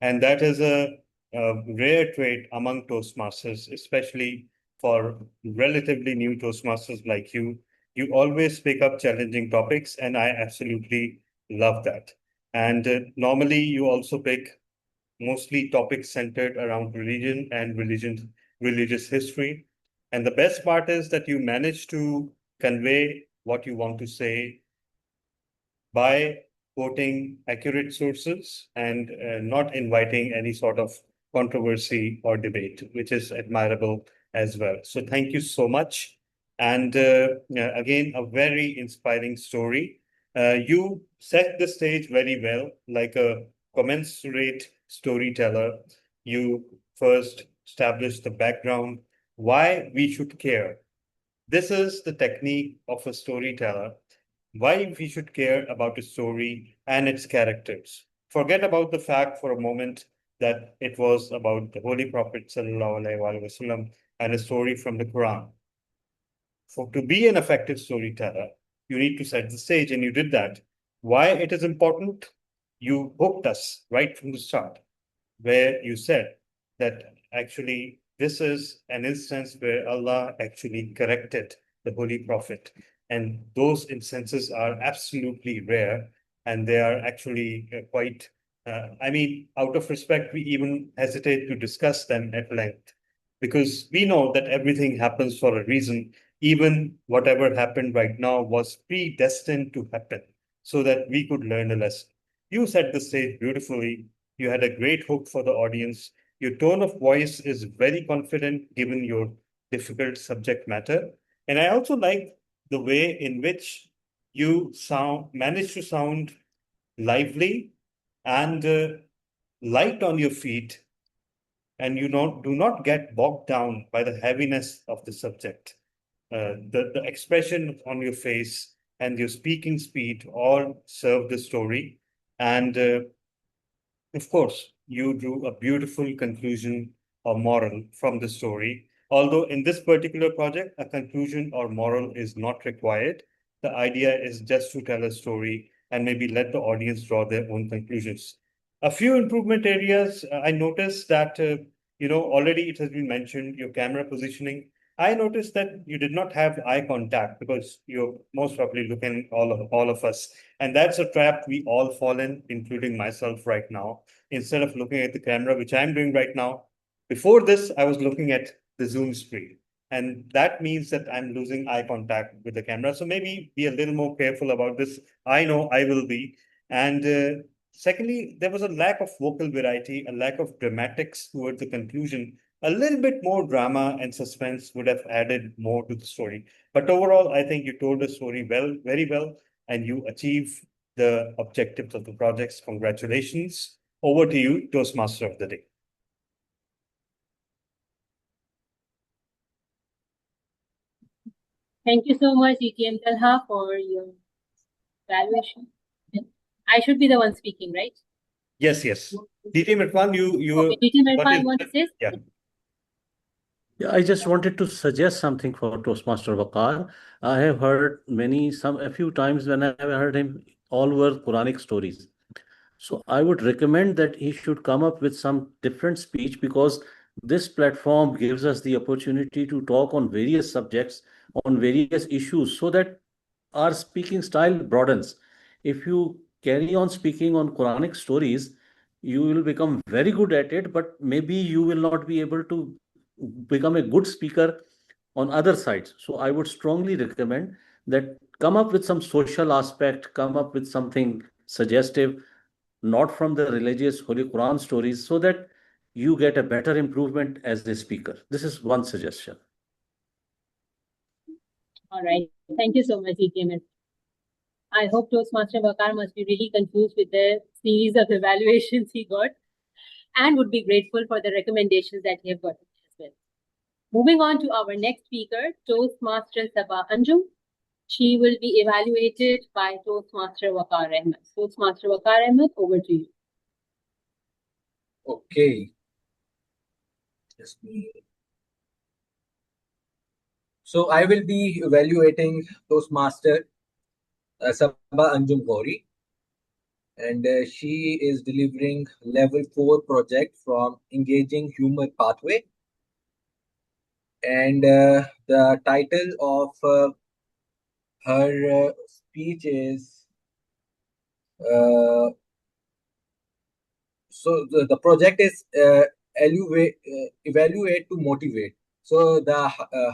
Speaker 1: And that is a rare trait among Toastmasters, especially for relatively new Toastmasters like you. You always pick up challenging topics, and I absolutely love that. And normally, you also pick mostly topics centered around religion and religious history. And the best part is that you manage to convey what you want to say by quoting accurate sources and not inviting any sort of controversy or debate, which is admirable as well. So thank you so much. And again, a very inspiring story. You set the stage very well, like a commensurate storyteller. You first established the background, why we should care. This is the technique of a storyteller, why we should care about a story and its characters. Forget about the fact for a moment that it was about the Holy Prophet ﷺ and a story from the Quran. For to be an effective storyteller, you need to set the stage, and you did that. Why it is important? You hooked us right from the start, where you said that actually this is an instance where Allah actually corrected the Holy Prophet. And those instances are absolutely rare, and they are actually quite, I mean, out of respect, we even hesitate to discuss them at length because we know that everything happens for a reason. Even whatever happened right now was predestined to happen so that we could learn a lesson. You set the stage beautifully. You had a great hook for the audience. Your tone of voice is very confident given your difficult subject matter. And I also like the way in which you manage to sound lively and light on your feet, and you do not get bogged down by the heaviness of the subject. The expression on your face and your speaking speed all serve the story. And of course, you drew a beautiful conclusion or moral from the story. Although in this particular project, a conclusion or moral is not required. The idea is just to tell a story and maybe let the audience draw their own conclusions. A few improvement areas, I noticed that, already it has been mentioned, your camera positioning. I noticed that you did not have eye contact because you're most probably looking all of us. And that's a trap we all fall in, including myself right now. Instead of looking at the camera, which I'm doing right now, before this, I was looking at the zoom screen. And that means that I'm losing eye contact with the camera. So maybe be a little more careful about this. I know I will be. And secondly, there was a lack of vocal variety, a lack of dramatics towards the conclusion. A little bit more drama and suspense would have added more to the story. But overall, I think you told the story well, very well, and you achieve the objectives of the projects. Congratulations. Over to you, Toastmaster of the Day.
Speaker 2: Thank you so much, ETM Talha, for your evaluation. I should be the one speaking, right?
Speaker 1: Yes. DTM Irfan,
Speaker 2: Okay, DTM Irfan, you want to say?
Speaker 1: Yeah.
Speaker 4: Yeah, I just wanted to suggest something for Toastmaster Waqar. I have heard a few times when I have heard him, all were Quranic stories. So I would recommend that he should come up with some different speech because this platform gives us the opportunity to talk on various subjects, on various issues, so that our speaking style broadens. If you carry on speaking on Quranic stories, you will become very good at it, but maybe you will not be able to become a good speaker on other sides. So I would strongly recommend that come up with some social aspect, come up with something suggestive, not from the religious Holy Quran stories, so that you get a better improvement as a speaker. This is one suggestion.
Speaker 2: All right. Thank you so much, ETM. I hope Toastmaster Waqar must be really confused with the series of evaluations he got and would be grateful for the recommendations that he have gotten as well. Moving on to our next speaker, Toastmaster Sabah Anjum. She will be evaluated by Toastmaster Waqar Ahmed. Toastmaster Waqar Ahmed, over to you.
Speaker 7: Okay. So I will be evaluating Toastmaster Sabah Anjum Gauri. and she is delivering level 4 project from Engaging Humor Pathway. And the title of her speech is so the project is evaluate to motivate. So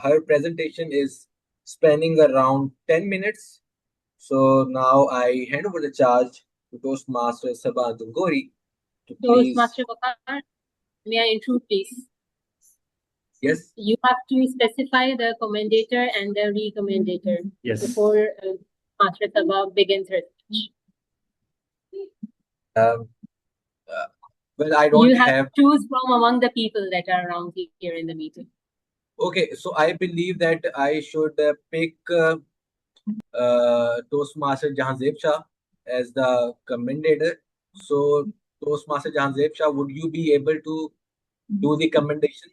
Speaker 7: her presentation is spanning around 10 minutes. So now I hand over the charge to Toastmaster Sabah Dungori to please.
Speaker 2: Toastmaster Bakar, may I intrude, please?
Speaker 7: Yes.
Speaker 2: You have to specify the commendator and the recommendator before Master Sabah begins her speech.
Speaker 7: Well, I don't
Speaker 2: You have
Speaker 7: have.
Speaker 2: to choose from among the people that are around here in the meeting.
Speaker 7: Okay, so I believe that I should pick Toastmaster Jahanzeb Shah as the commendator. So, Toastmaster Jahanzeb Shah, would you be able to do the commendation?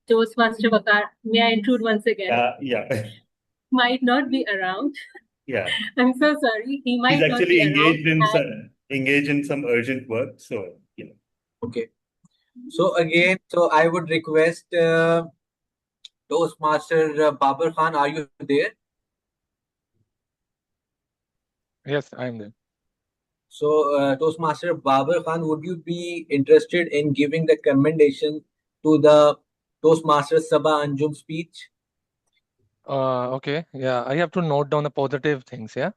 Speaker 2: Toastmaster Bakar, may I intrude once again?
Speaker 1: Yeah.
Speaker 2: Might not be around.
Speaker 1: Yeah.
Speaker 2: I'm so sorry. He might
Speaker 1: He's
Speaker 2: not
Speaker 1: actually
Speaker 2: be around.
Speaker 1: engaged in some urgent work. So, you know.
Speaker 7: Okay. So again, I would request Toastmaster Babar Khan, are you there?
Speaker 6: Yes, I am there.
Speaker 7: So, Toastmaster Babar Khan, would you be interested in giving the commendation to the Toastmaster Sabah Anjum speech?
Speaker 6: Okay. Yeah, I have to note down the positive things. Yeah.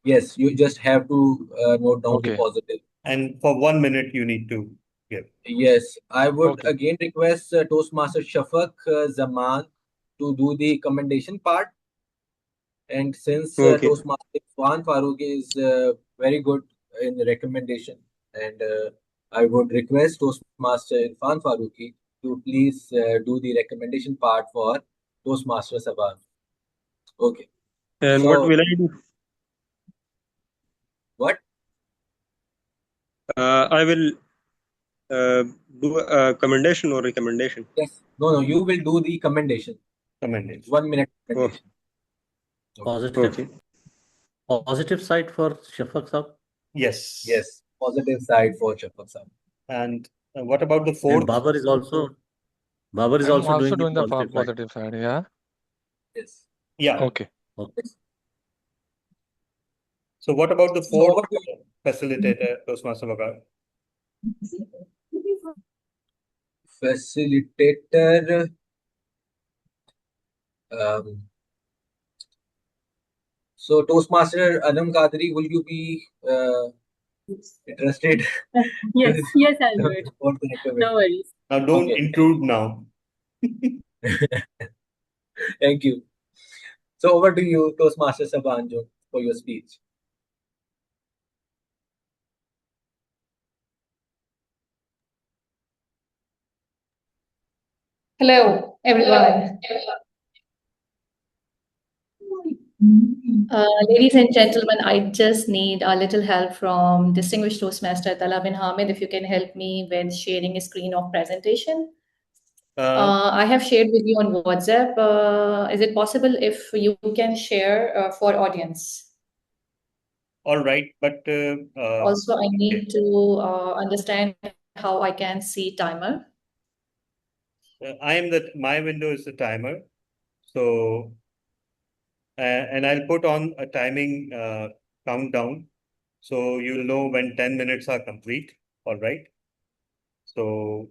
Speaker 7: Yes, you just have to note down the
Speaker 6: Okay.
Speaker 7: positive.
Speaker 1: And for 1 minute, you need to give.
Speaker 7: Yes, I would
Speaker 6: Okay.
Speaker 7: again request Toastmaster Shafaq Zaman to do the commendation part. And since
Speaker 8: Okay.
Speaker 7: Toastmaster Irfan Farooq is very good in the recommendation, and I would request Toastmaster Irfan Farooqi to please do the recommendation part for Toastmaster Sabah. Okay.
Speaker 8: And
Speaker 7: So,
Speaker 8: what will I do?
Speaker 7: what?
Speaker 8: I will do a commendation or recommendation.
Speaker 7: Yes. No, you will do the commendation.
Speaker 1: Commendation.
Speaker 7: 1 minute
Speaker 8: Oh,
Speaker 7: commendation.
Speaker 4: Positive.
Speaker 8: okay.
Speaker 4: Positive side for Shafaq Sahab.
Speaker 1: Yes.
Speaker 7: Yes. Positive side for Shafaq Sahab.
Speaker 1: And what about the
Speaker 4: And
Speaker 1: fourth?
Speaker 4: Babar is also
Speaker 6: I'm also doing the
Speaker 4: positive side.
Speaker 6: positive side. Yeah.
Speaker 7: Yes.
Speaker 1: Yeah.
Speaker 6: Okay.
Speaker 1: So what about the
Speaker 7: So
Speaker 1: fourth
Speaker 7: what do
Speaker 1: facilitator, Toastmaster Bakar?
Speaker 7: facilitator? So Toastmaster Adam Qadri, will you be interested?
Speaker 2: Yes, I'll do it.
Speaker 7: For the recommendation?
Speaker 2: No worries.
Speaker 1: Now don't
Speaker 7: Okay.
Speaker 1: intrude now.
Speaker 7: Thank you. So over to you, Toastmaster Sabanjo, for your speech.
Speaker 9: Hello, everyone. Ladies and gentlemen, I just need a little help from distinguished Toastmaster Tala bin Hamid, if you can help me with sharing a screen of presentation. I have shared with you on WhatsApp. Is it possible if you can share for audience?
Speaker 1: All right, but
Speaker 9: Also, I need to understand how I can see timer.
Speaker 1: my window is the timer. So, and I'll put on a timing countdown. So you'll know when 10 minutes are complete. All right. So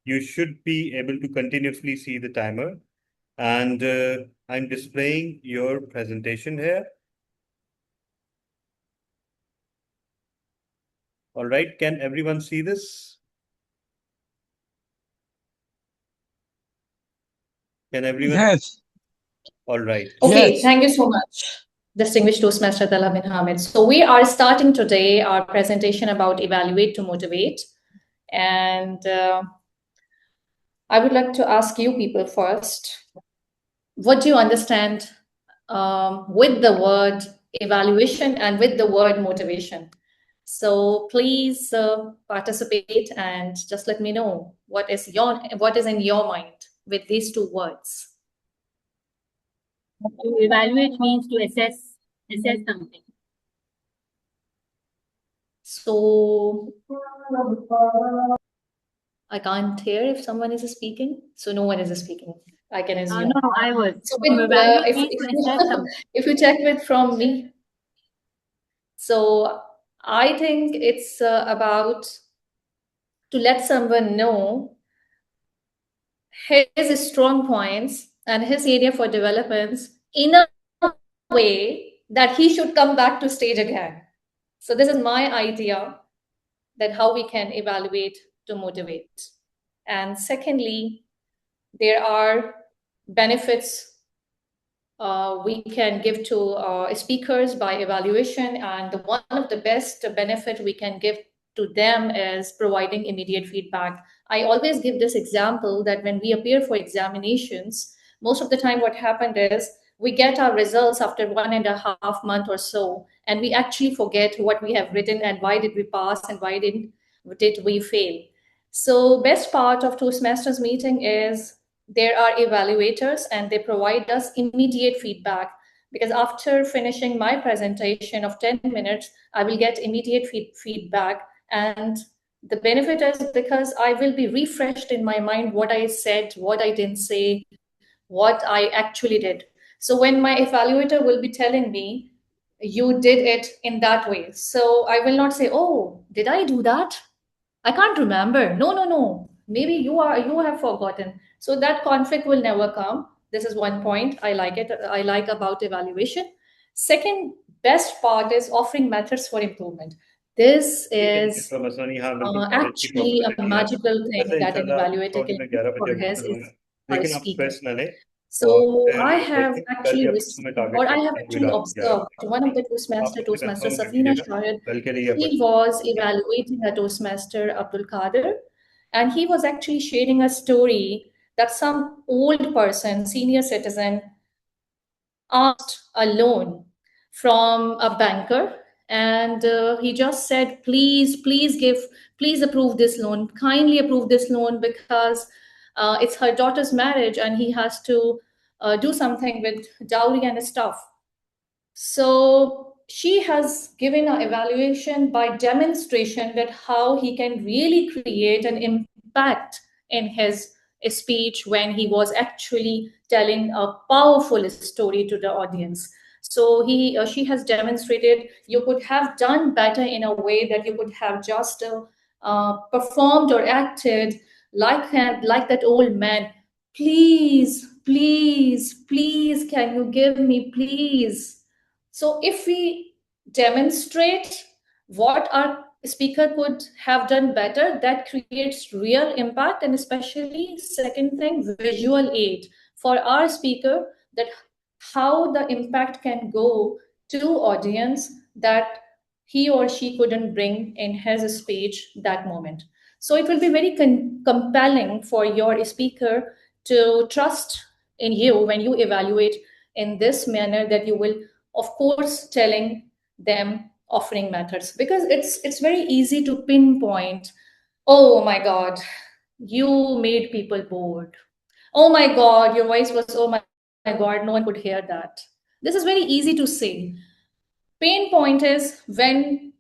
Speaker 1: you should be able to continuously see the timer. And I'm displaying your presentation here. All right. Can everyone see this? Can everyone?
Speaker 6: Yes.
Speaker 1: All right.
Speaker 9: Okay,
Speaker 6: Yes.
Speaker 9: thank you so much, distinguished Toastmaster Tala bin Hamid. So we are starting today our presentation about Evaluate to Motivate. And I would like to ask you people first, what do you understand with the word evaluation and with the word motivation? So please participate and just let me know what is in your mind with these two words.
Speaker 2: To evaluate means to assess something.
Speaker 9: So I can't hear if someone is speaking. So no one is speaking. I can assume.
Speaker 2: No, I was.
Speaker 9: So
Speaker 2: From evaluate me,
Speaker 9: if,
Speaker 2: I said something.
Speaker 9: if you check with from me, so I think it's about to let someone know his strong points and his area for developments in a way that he should come back to stage again. So this is my idea that how we can evaluate to motivate. And secondly, there are benefits we can give to speakers by evaluation, and one of the best benefit we can give to them is providing immediate feedback. I always give this example that when we appear for examinations, most of the time what happened is we get our results after 1.5 months or so, and we actually forget what we have written and why did we pass and why did we fail. So best part of Toastmasters meeting is there are evaluators and they provide us immediate feedback, because after finishing my presentation of 10 minutes, I will get immediate feedback. And the benefit is because I will be refreshed in my mind what I said, what I didn't say, what I actually did. So when my evaluator will be telling me, you did it in that way. So I will not say, oh, did I do that? I can't remember. No. Maybe you have forgotten. So that conflict will never come. This is one point I like it. I like about evaluation. Second best part is offering methods for improvement. This is actually a magical thing that an evaluator can do for his speaker. So I have actually received, or I have actually observed one of the Toastmaster Safina Shahid. He was evaluating a Toastmaster Abdul Qadir, and he was actually sharing a story that some old person, senior citizen, asked a loan from a banker, and he just said, please approve this loan, kindly approve this loan, because it's her daughter's marriage and he has to do something with dowry and stuff. So she has given an evaluation by demonstration that how he can really create an impact in his speech when he was actually telling a powerful story to the audience. So she has demonstrated you could have done better in a way that you could have just performed or acted like that old man. Please, can you give me, please? So if we demonstrate what our speaker could have done better, that creates real impact, and especially second thing, visual aid for our speaker, that how the impact can go to audience that he or she couldn't bring in his speech that moment. So it will be very compelling for your speaker to trust in you when you evaluate in this manner, that you will of course telling them offering methods, because it's very easy to pinpoint, oh my god, you made people bored, oh my god, your voice was, oh my god, no one could hear that. This is very easy to say. Pain point is when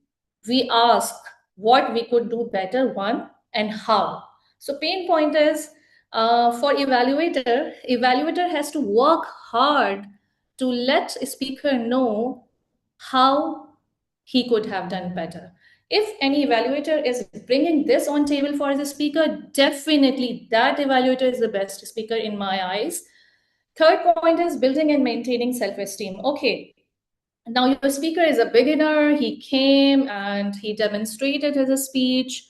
Speaker 9: we ask what we could do better, one, and how. So pain point is for evaluator has to work hard to let a speaker know how he could have done better. If any evaluator is bringing this on table for the speaker, definitely that evaluator is the best speaker in my eyes. Third point is building and maintaining self-esteem. Okay, now your speaker is a beginner. He came and he demonstrated his speech.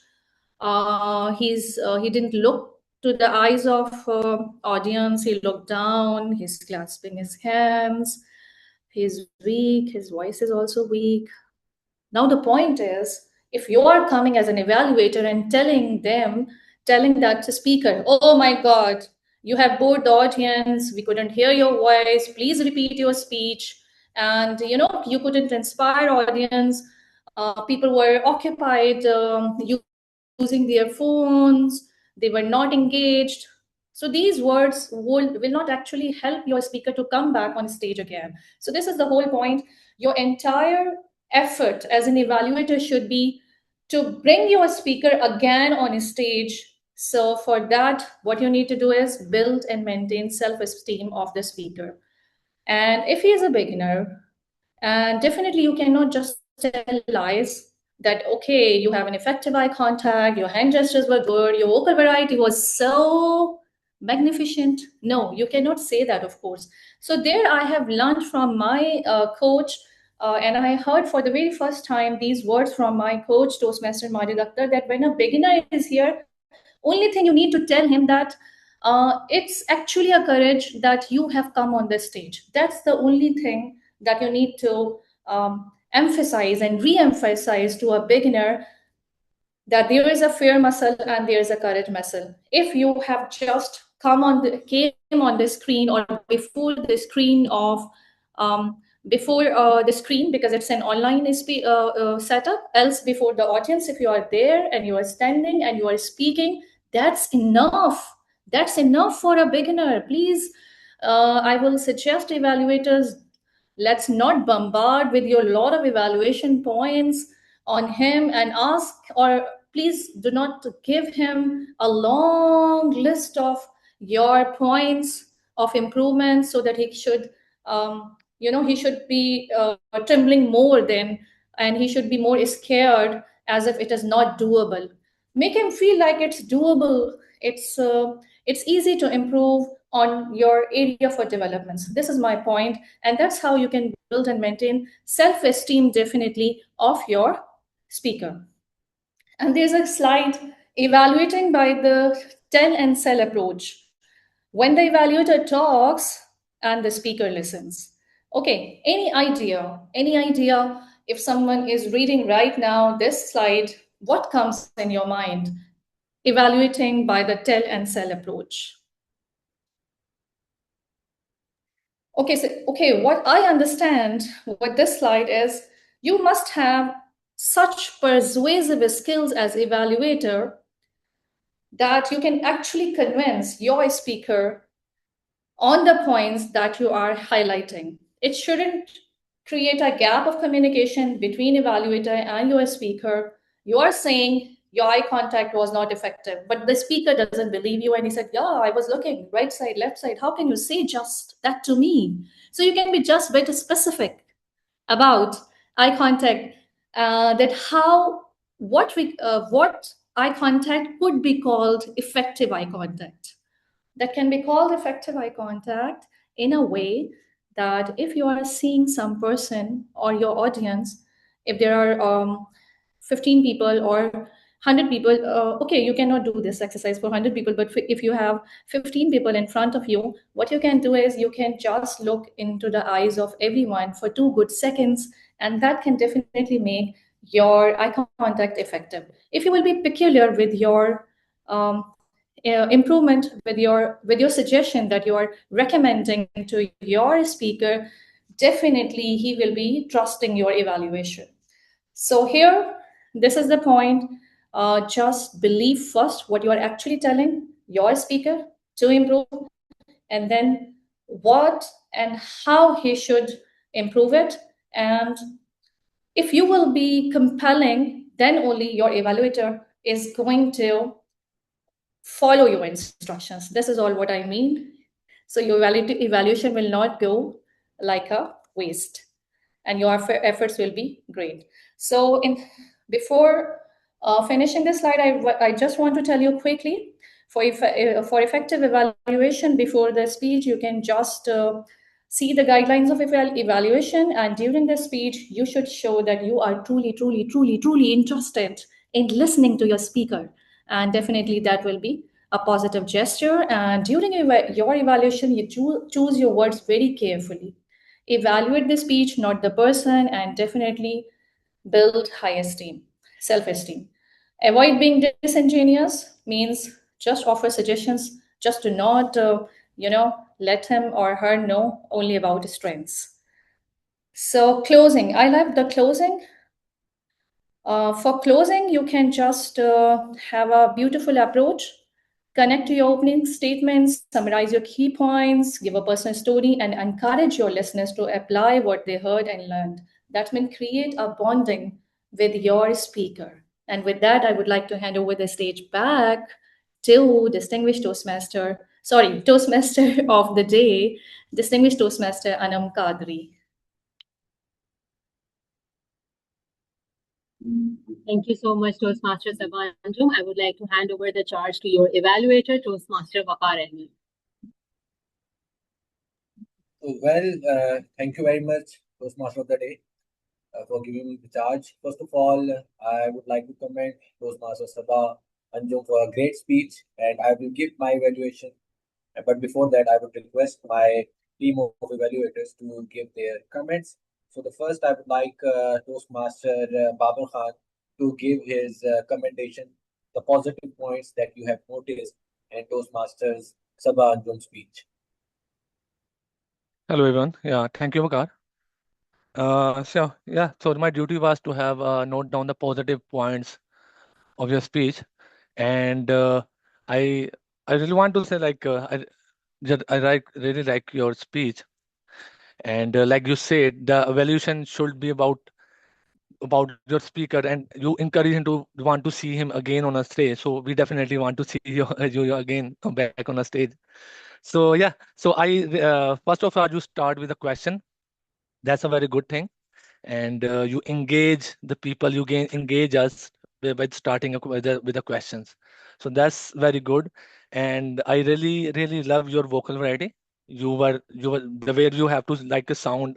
Speaker 9: He didn't look to the eyes of audience. He looked down. He's clasping his hands. He's weak. His voice is also weak. Now the point is, if you are coming as an evaluator and telling that speaker, oh my God, you have bored the audience. We couldn't hear your voice. Please repeat your speech. And you couldn't inspire audience. People were occupied using their phones. They were not engaged. So these words will not actually help your speaker to come back on stage again. So this is the whole point. Your entire effort as an evaluator should be to bring your speaker again on stage. So for that, what you need to do is build and maintain self-esteem of the speaker. And if he is a beginner, and definitely you cannot just tell lies that, okay, you have an effective eye contact, your hand gestures were good, your vocal variety was so magnificent. No, you cannot say that, of course. So there I have learned from my coach, and I heard for the very first time these words from my coach, Toastmaster Majid Akhtar, that when a beginner is here, only thing you need to tell him that it's actually a courage that you have come on the stage. That's the only thing that you need to emphasize and re-emphasize to a beginner, that there is a fear muscle and there is a courage muscle. If you have just came on the screen or before the screen of the screen, because it's an online setup, else before the audience, if you are there and you are standing and you are speaking, that's enough. That's enough for a beginner. Please, I will suggest evaluators, let's not bombard with your lot of evaluation points on him and ask, or please do not give him a long list of your points of improvement so that he should he should be trembling more than, and he should be more scared as if it is not doable. Make him feel like it's doable. It's easy to improve on your area for developments. This is my point, and that's how you can build and maintain self-esteem, definitely, of your speaker. And there's a slide evaluating by the tell and sell approach. When the evaluator talks and the speaker listens. Okay, any idea if someone is reading right now this slide, what comes in your mind? Evaluating by the tell and sell approach. Okay, what I understand with this slide is you must have such persuasive skills as evaluator that you can actually convince your speaker on the points that you are highlighting. It shouldn't create a gap of communication between evaluator and your speaker. You are saying your eye contact was not effective, but the speaker doesn't believe you and he said, yeah, I was looking right side, left side. How can you say just that to me? So you can be just better specific about eye contact, what eye contact could be called effective eye contact. That can be called effective eye contact in a way that if you are seeing some person or your audience, if there are 15 people or 100 people, okay, you cannot do this exercise for 100 people, but if you have 15 people in front of you, what you can do is you can just look into the eyes of everyone for 2 good seconds, and that can definitely make your eye contact effective. If you will be peculiar with your improvement, with your suggestion that you are recommending to your speaker, definitely he will be trusting your evaluation. So here, this is the point. Just believe first what you are actually telling your speaker to improve, and then what and how he should improve it. And if you will be compelling, then only your evaluator is going to follow your instructions. This is all what I mean. So your evaluation will not go like a waste, and your efforts will be great. So before finishing this slide, I just want to tell you quickly, for effective evaluation before the speech, you can just see the guidelines of evaluation, and during the speech, you should show that you are truly interested in listening to your speaker, and definitely that will be a positive gesture. And during your evaluation, you choose your words very carefully. Evaluate the speech, not the person, and definitely build high esteem, self-esteem. Avoid being disingenuous, means just offer suggestions, just do not, let him or her know only about strengths. So closing, I like the closing. For closing, you can just have a beautiful approach. Connect to your opening statements, summarize your key points, give a personal story, and encourage your listeners to apply what they heard and learned. That means create a bonding with your speaker. And with that, I would like to hand over the stage back to Toastmaster of the day, distinguished Toastmaster Anam Kadri.
Speaker 2: Thank you so much, Toastmaster Sabah Anjum. I would like to hand over the charge to your evaluator, Toastmaster Waqar Ahmed.
Speaker 7: Well, thank you very much, Toastmaster of the day, for giving me the charge. First of all, I would like to commend Toastmaster Sabah Anjum for a great speech, and I will give my evaluation. But before that, I would request my team of evaluators to give their comments. So the first, I would like Toastmaster Babar Khan to give his commendation, the positive points that you have noticed in Toastmasters Sabah Anjum's speech.
Speaker 6: Hello, everyone. Yeah, thank you, Waqar. So my duty was to have note down the positive points of your speech, and I really want to say I really like your speech, and like you said, the evaluation should be about your speaker, and you encourage him to want to see him again on a stage. So we definitely want to see you again come back on a stage. So yeah, so I first of all you start with a question. That's a very good thing, and you engage the people. You engage us by starting with the questions. So that's very good, and I really love your vocal variety. You were the way you have to like a sound,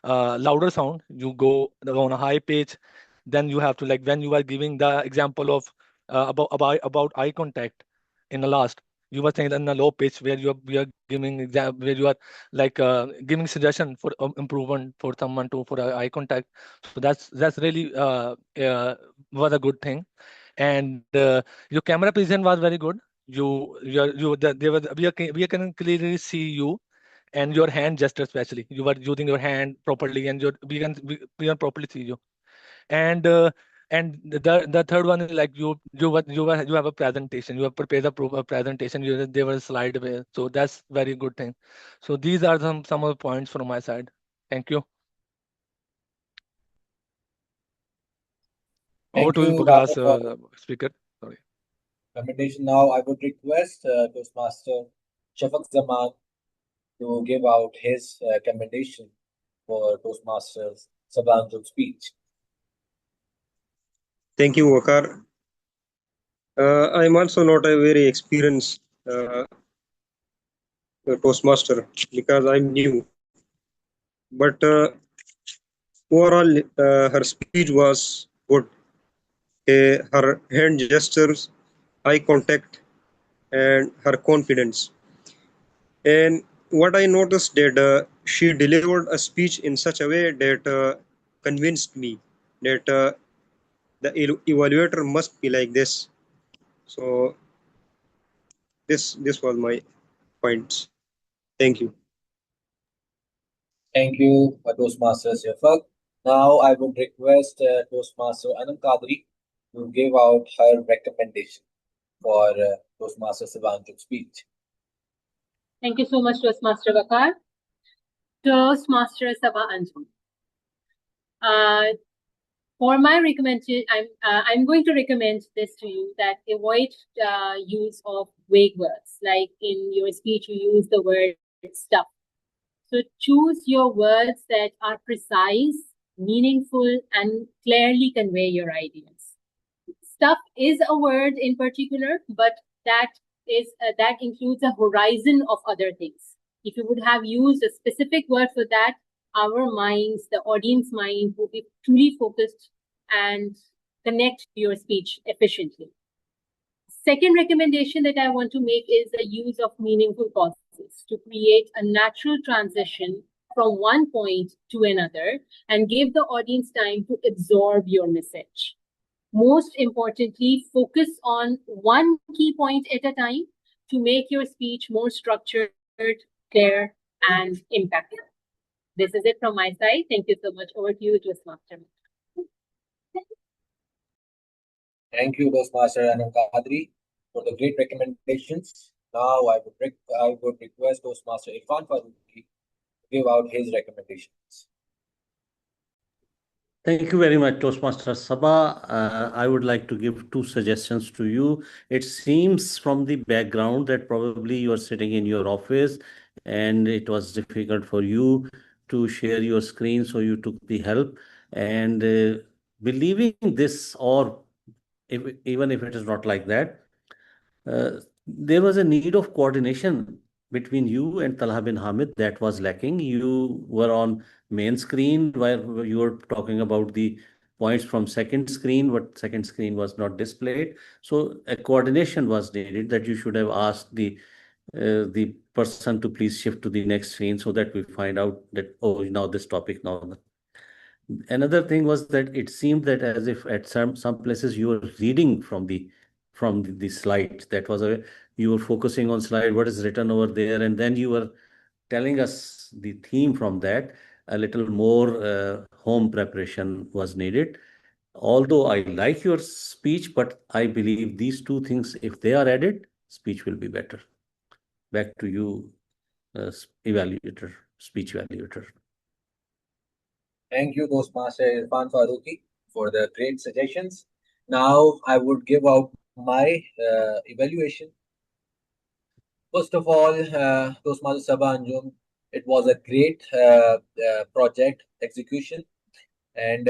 Speaker 6: louder sound. You go on a high pitch, then you have to like when you are giving the example of about eye contact in the last. You were saying in a low pitch where we are giving where you are like giving suggestion for improvement for someone to for eye contact. So that's really was a good thing, and your camera present was very good. There was we can clearly see you and your hand gesture, especially you were using your hand properly, and we can properly see you. And the third one is like you have a presentation. You have prepared a presentation. They were slide away. So that's very good thing. So these are some of the points from my side. Thank you. Over
Speaker 7: Thank
Speaker 6: to you,
Speaker 7: you,
Speaker 6: Vikas,
Speaker 7: Babar, for
Speaker 6: speaker. Sorry.
Speaker 7: commendation. Now I would request Toastmaster Shafaq Zaman to give out his commendation for Toastmasters Sabah Anjum's speech.
Speaker 8: Thank you, Waqar. I'm also not a very experienced Toastmaster because I'm new. But overall, her speech was good. Her hand gestures, eye contact, and her confidence. And what I noticed that she delivered a speech in such a way that convinced me that the evaluator must be like this. So this was my points. Thank you.
Speaker 7: Thank you, Toastmaster Shafaq. Now I would request Toastmaster Anam Kadri to give out her recommendation for Toastmaster Sabah Anjum's speech.
Speaker 2: Thank you so much, Toastmaster Waqar. Toastmaster Sabah Anjum. For my recommendation, I'm going to recommend this to you that avoid use of vague words. Like in your speech, you use the word stuff. So choose your words that are precise, meaningful, and clearly convey your ideas. Stuff is a word in particular, but that includes a horizon of other things. If you would have used a specific word for that, our minds, the audience mind, will be truly focused and connect to your speech efficiently. Second recommendation that I want to make is the use of meaningful pauses to create a natural transition from one point to another and give the audience time to absorb your message. Most importantly, focus on one key point at a time to make your speech more structured, clear, and impactful. This is it from my side. Thank you so much. Over to you, Toastmaster.
Speaker 7: Thank you, Toastmaster Anam Kadri, for the great recommendations. Now I would request Toastmaster Irfan Farooqi to give out his recommendations.
Speaker 4: Thank you very much, Toastmaster Sabah. I would like to give two suggestions to you. It seems from the background that probably you are sitting in your office and it was difficult for you to share your screen, so you took the help. And believing this, or even if it is not like that, there was a need of coordination between you and Talha bin Hamid that was lacking. You were on main screen where you were talking about the points from second screen, but second screen was not displayed. So a coordination was needed, that you should have asked the person to please shift to the next screen so that we find out that, oh, now this topic now. Another thing was that it seemed that as if at some places you were reading from the slide. That was a You were focusing on slide, what is written over there, and then you were telling us the theme from that. A little more home preparation was needed. Although I like your speech, but I believe these two things, if they are added, speech will be better. Back to you, speech evaluator.
Speaker 7: Thank you, Toastmaster Irfan Farooqi, for the great suggestions. Now I would give out my evaluation. First of all, Toastmaster Sabah Anjum, it was a great project execution, and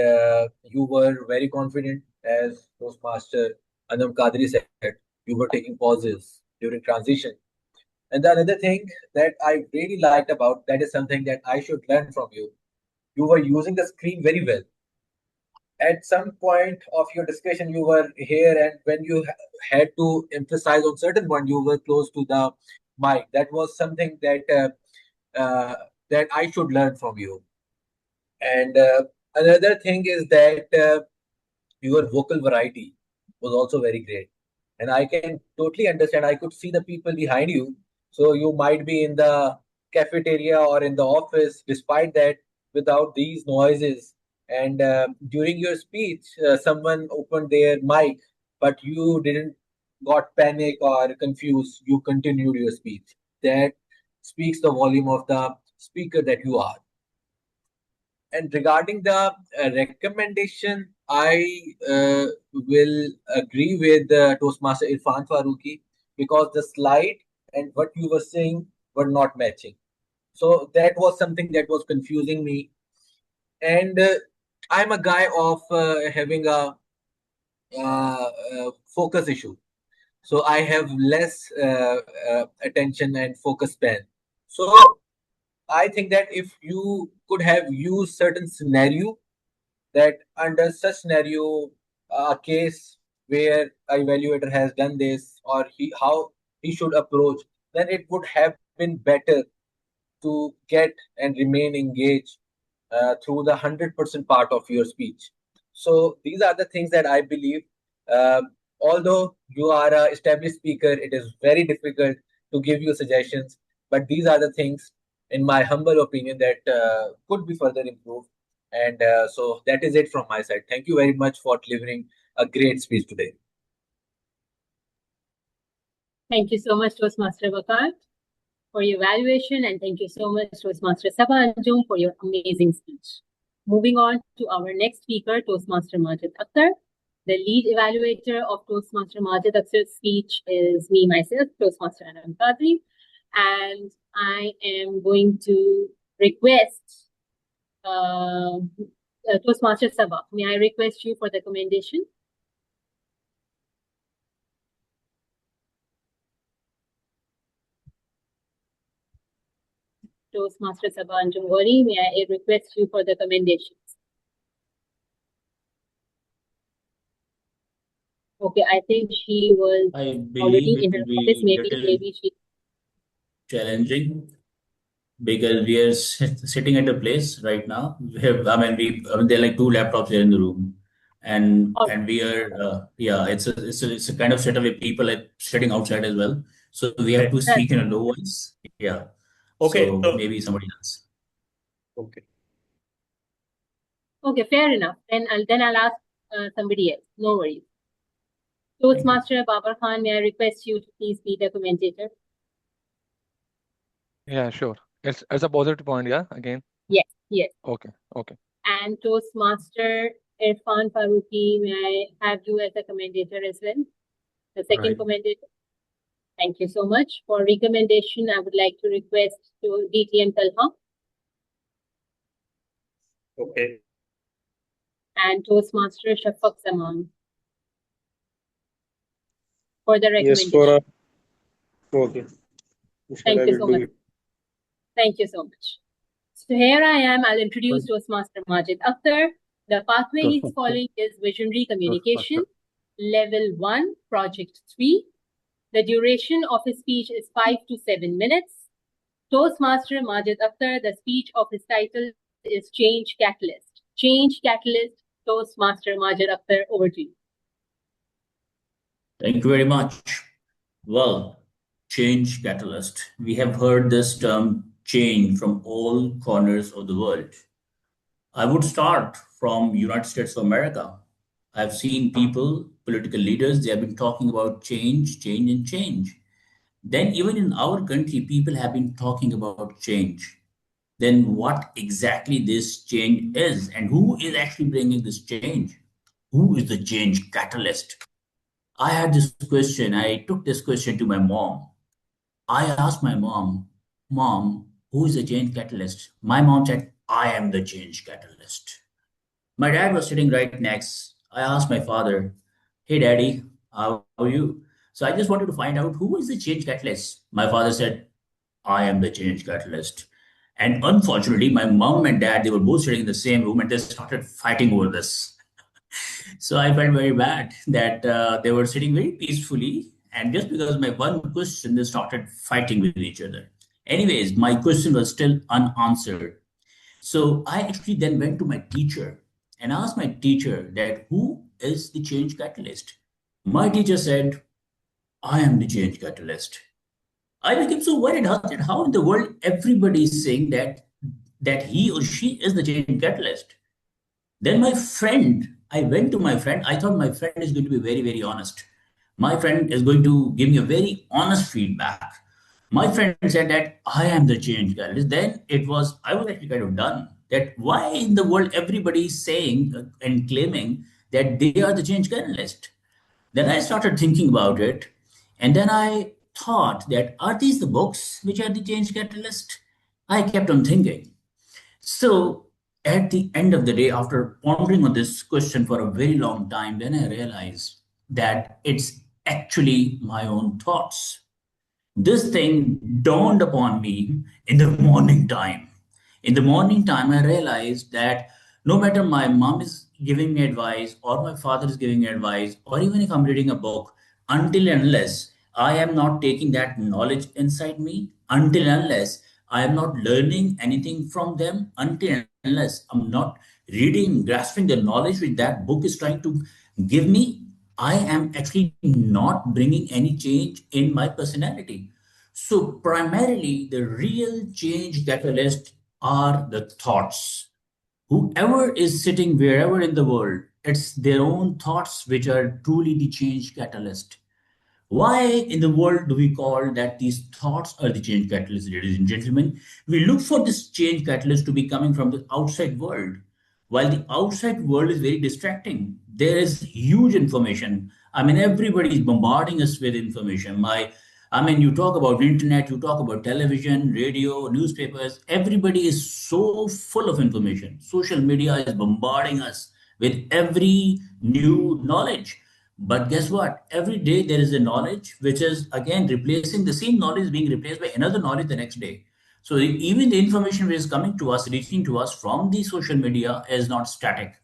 Speaker 7: you were very confident, as Toastmaster Anam Kadri said. You were taking pauses during transition. And the another thing that I really liked about that is something that I should learn from you. You were using the screen very well. At some point of your discussion, you were here, and when you had to emphasize on certain point, you were close to the mic. That was something that I should learn from you. And another thing is that your vocal variety was also very great. And I can totally understand. I could see the people behind you. So you might be in the cafeteria or in the office. Despite that, without these noises, and during your speech, someone opened their mic, but you didn't got panic or confused. You continued your speech. That speaks the volume of the speaker that you are. And regarding the recommendation, I will agree with Toastmaster Irfan Farooqi, because the slide and what you were saying were not matching. So that was something that was confusing me. And I'm a guy of having a focus issue. So I have less attention and focus span. So I think that if you could have used certain scenario, that under such scenario, a case where a evaluator has done this, or how he should approach, then it would have been better to get and remain engaged through the 100% part of your speech. So these are the things that I believe. Uh, Although you are an established speaker, it is very difficult to give you suggestions. But these are the things, in my humble opinion, that could be further improved. And so that is it from my side. Thank you very much for delivering a great speech today.
Speaker 2: Thank you so much, Toastmaster Bakar, for your evaluation, and thank you so much, Toastmaster Sabah Anjum, for your amazing speech. Moving on to our next speaker, Toastmaster Majid Akhtar. The lead evaluator of Toastmaster Majid Akhtar's speech is me, myself, Toastmaster Anam Kadri, and I am going to request Toastmaster Sabah. May I request you for the commendation? Toastmaster Sabah Anjum Gori, may I request you for the commendations? Okay, I think she was
Speaker 10: I
Speaker 2: already
Speaker 10: believe
Speaker 2: in
Speaker 10: it
Speaker 2: her
Speaker 10: will
Speaker 2: office.
Speaker 10: be
Speaker 2: Maybe
Speaker 10: little
Speaker 2: she.
Speaker 10: challenging because we are sitting at a place right now. There are like two laptops here in the room, and
Speaker 2: Oh,
Speaker 10: we are yeah, it's a kind of setup where people are sitting outside as well. So we have to
Speaker 2: that's
Speaker 10: speak in a low voice. Yeah.
Speaker 1: Okay,
Speaker 10: So
Speaker 1: so
Speaker 10: maybe somebody else.
Speaker 1: okay.
Speaker 2: okay. Fair enough. Then I'll ask somebody else. No worries.
Speaker 10: Thank you.
Speaker 2: Toastmaster Babar Khan, may I request you to please be the commentator?
Speaker 6: Yeah, sure. It's a positive point, yeah, again.
Speaker 2: Yes, yes.
Speaker 6: Okay, okay.
Speaker 2: And Toastmaster Irfan Faruqi, may I have you as a commentator as well? The second
Speaker 3: Right.
Speaker 2: commentator. Thank you so much. For recommendation, I would like to request to DTM Talha
Speaker 1: Okay.
Speaker 2: and Toastmaster Shafaq Zaman for the
Speaker 8: Yes,
Speaker 2: recommendation.
Speaker 8: okay.
Speaker 2: Thank
Speaker 8: I
Speaker 2: you
Speaker 8: will
Speaker 2: so
Speaker 8: do
Speaker 2: much.
Speaker 8: it.
Speaker 2: Thank you so much. So here I am. I'll introduce Toastmaster Majid Akhtar. The pathway he's following is Visionary Communication, Level 1, Project 3. The duration of his speech is 5 to 7 minutes. Toastmaster Majid Akhtar, the speech of his title is Change Catalyst. Change Catalyst, Toastmaster Majid Akhtar, over to you.
Speaker 10: Thank you very much. Well, change catalyst. We have heard this term change from all corners of the world. I would start from United States of America. I've seen people, political leaders, they have been talking about change, change, and change. Then even in our country, people have been talking about change. Then what exactly this change is and who is actually bringing this change? Who is the change catalyst? I had this question. I took this question to my mom. I asked my mom, Mom, who is the change catalyst? My mom said, I am the change catalyst. My dad was sitting right next. I asked my father, Hey, Daddy, how are you? So I just wanted to find out who is the change catalyst. My father said, I am the change catalyst. And unfortunately, my mom and dad, they were both sitting in the same room and they started fighting over this. So I felt very bad that they were sitting very peacefully. And just because of my one question, they started fighting with each other. Anyways, my question was still unanswered. So I actually then went to my teacher and asked my teacher that who is the change catalyst? My teacher said, I am the change catalyst. I became so worried how in the world everybody is saying that he or she is the change catalyst. Then my friend, I went to my friend. I thought my friend is going to be very, very honest. My friend is going to give me a very honest feedback. My friend said that I am the change catalyst. Then I was actually kind of done. That why in the world everybody is saying and claiming that they are the change catalyst? Then I started thinking about it. And then I thought that are these the books which are the change catalyst? I kept on thinking. So at the end of the day, after pondering on this question for a very long time, then I realized that it's actually my own thoughts. This thing dawned upon me in the morning time. In the morning time, I realized that no matter my mom is giving me advice or my father is giving me advice, or even if I'm reading a book, until and unless I am not taking that knowledge inside me, until and unless I am not learning anything from them, until and unless I'm not reading, grasping the knowledge which that book is trying to give me, I am actually not bringing any change in my personality. So, primarily, the real change catalyst are the thoughts. Whoever is sitting wherever in the world, it's their own thoughts which are truly the change catalyst. Why in the world do we call that these thoughts are the change catalyst, ladies and gentlemen? We look for this change catalyst to be coming from the outside world. While the outside world is very distracting, there is huge information. I mean, everybody is bombarding us with information. You talk about internet, you talk about television, radio, newspapers. Everybody is so full of information. Social media is bombarding us with every new knowledge. But guess what? Every day there is a knowledge which is again replacing the same knowledge being replaced by another knowledge the next day. So even the information which is coming to us, reaching to us from the social media is not static.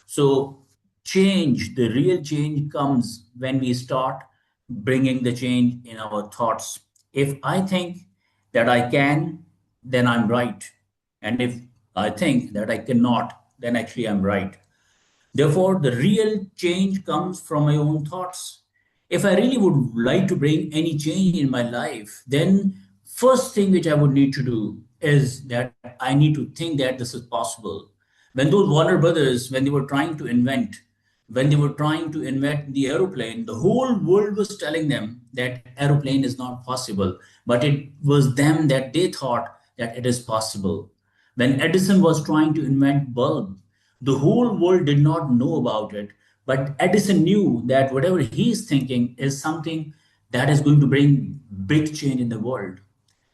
Speaker 10: So change, the real change comes when we start bringing the change in our thoughts. If I think that I can, then I'm right. And if I think that I cannot, then actually I'm right. Therefore, the real change comes from my own thoughts. If I really would like to bring any change in my life, then first thing which I would need to do is that I need to think that this is possible. When those Warner Brothers, when they were trying to invent the aeroplane, the whole world was telling them that aeroplane is not possible. But it was them that they thought that it is possible. When Edison was trying to invent bulb, The whole world did not know about it, but Edison knew that whatever he is thinking is something that is going to bring big change in the world.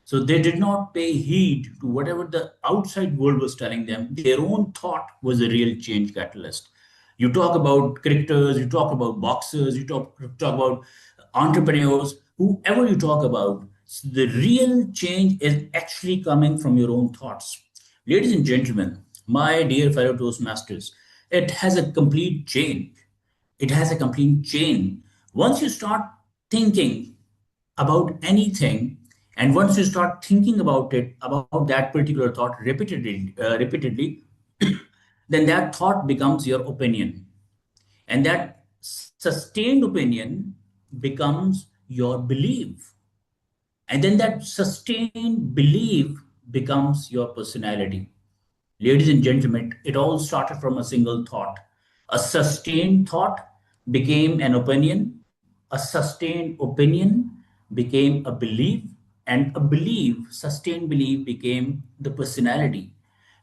Speaker 10: So they did not pay heed to whatever the outside world was telling them. Their own thought was a real change catalyst. You talk about cricketers, you talk about boxers, talk about entrepreneurs, whoever you talk about, the real change is actually coming from your own thoughts. Ladies and gentlemen, my dear fellow Toastmasters, it has a complete chain. It has a complete chain. Once you start thinking about anything, and once you start thinking about it, about that particular thought repeatedly, then that thought becomes your opinion, and that sustained opinion becomes your belief, and then that sustained belief becomes your personality. Ladies and gentlemen, it all started from a single thought. A sustained thought became an opinion, a sustained opinion became a belief, and a belief, sustained belief, became the personality.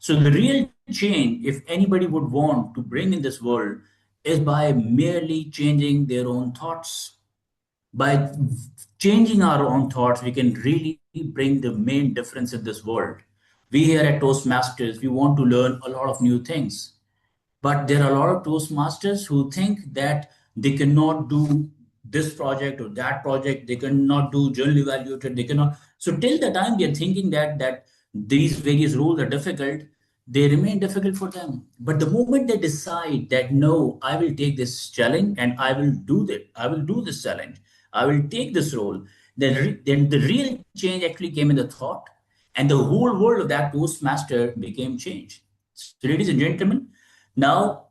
Speaker 10: So, the real change, if anybody would want to bring in this world, is by merely changing their own thoughts. By changing our own thoughts, we can really bring the main difference in this world. We here at Toastmasters, we want to learn a lot of new things. But there are a lot of Toastmasters who think that they cannot do this project or that project, they cannot do journal evaluator, they cannot. So till the time they're thinking that these various rules are difficult, they remain difficult for them. But the moment they decide that no, I will take this challenge and I will do this challenge, I will take this role, then the real change actually came in the thought, and the whole world of that Toastmaster became changed. So, ladies and gentlemen, now,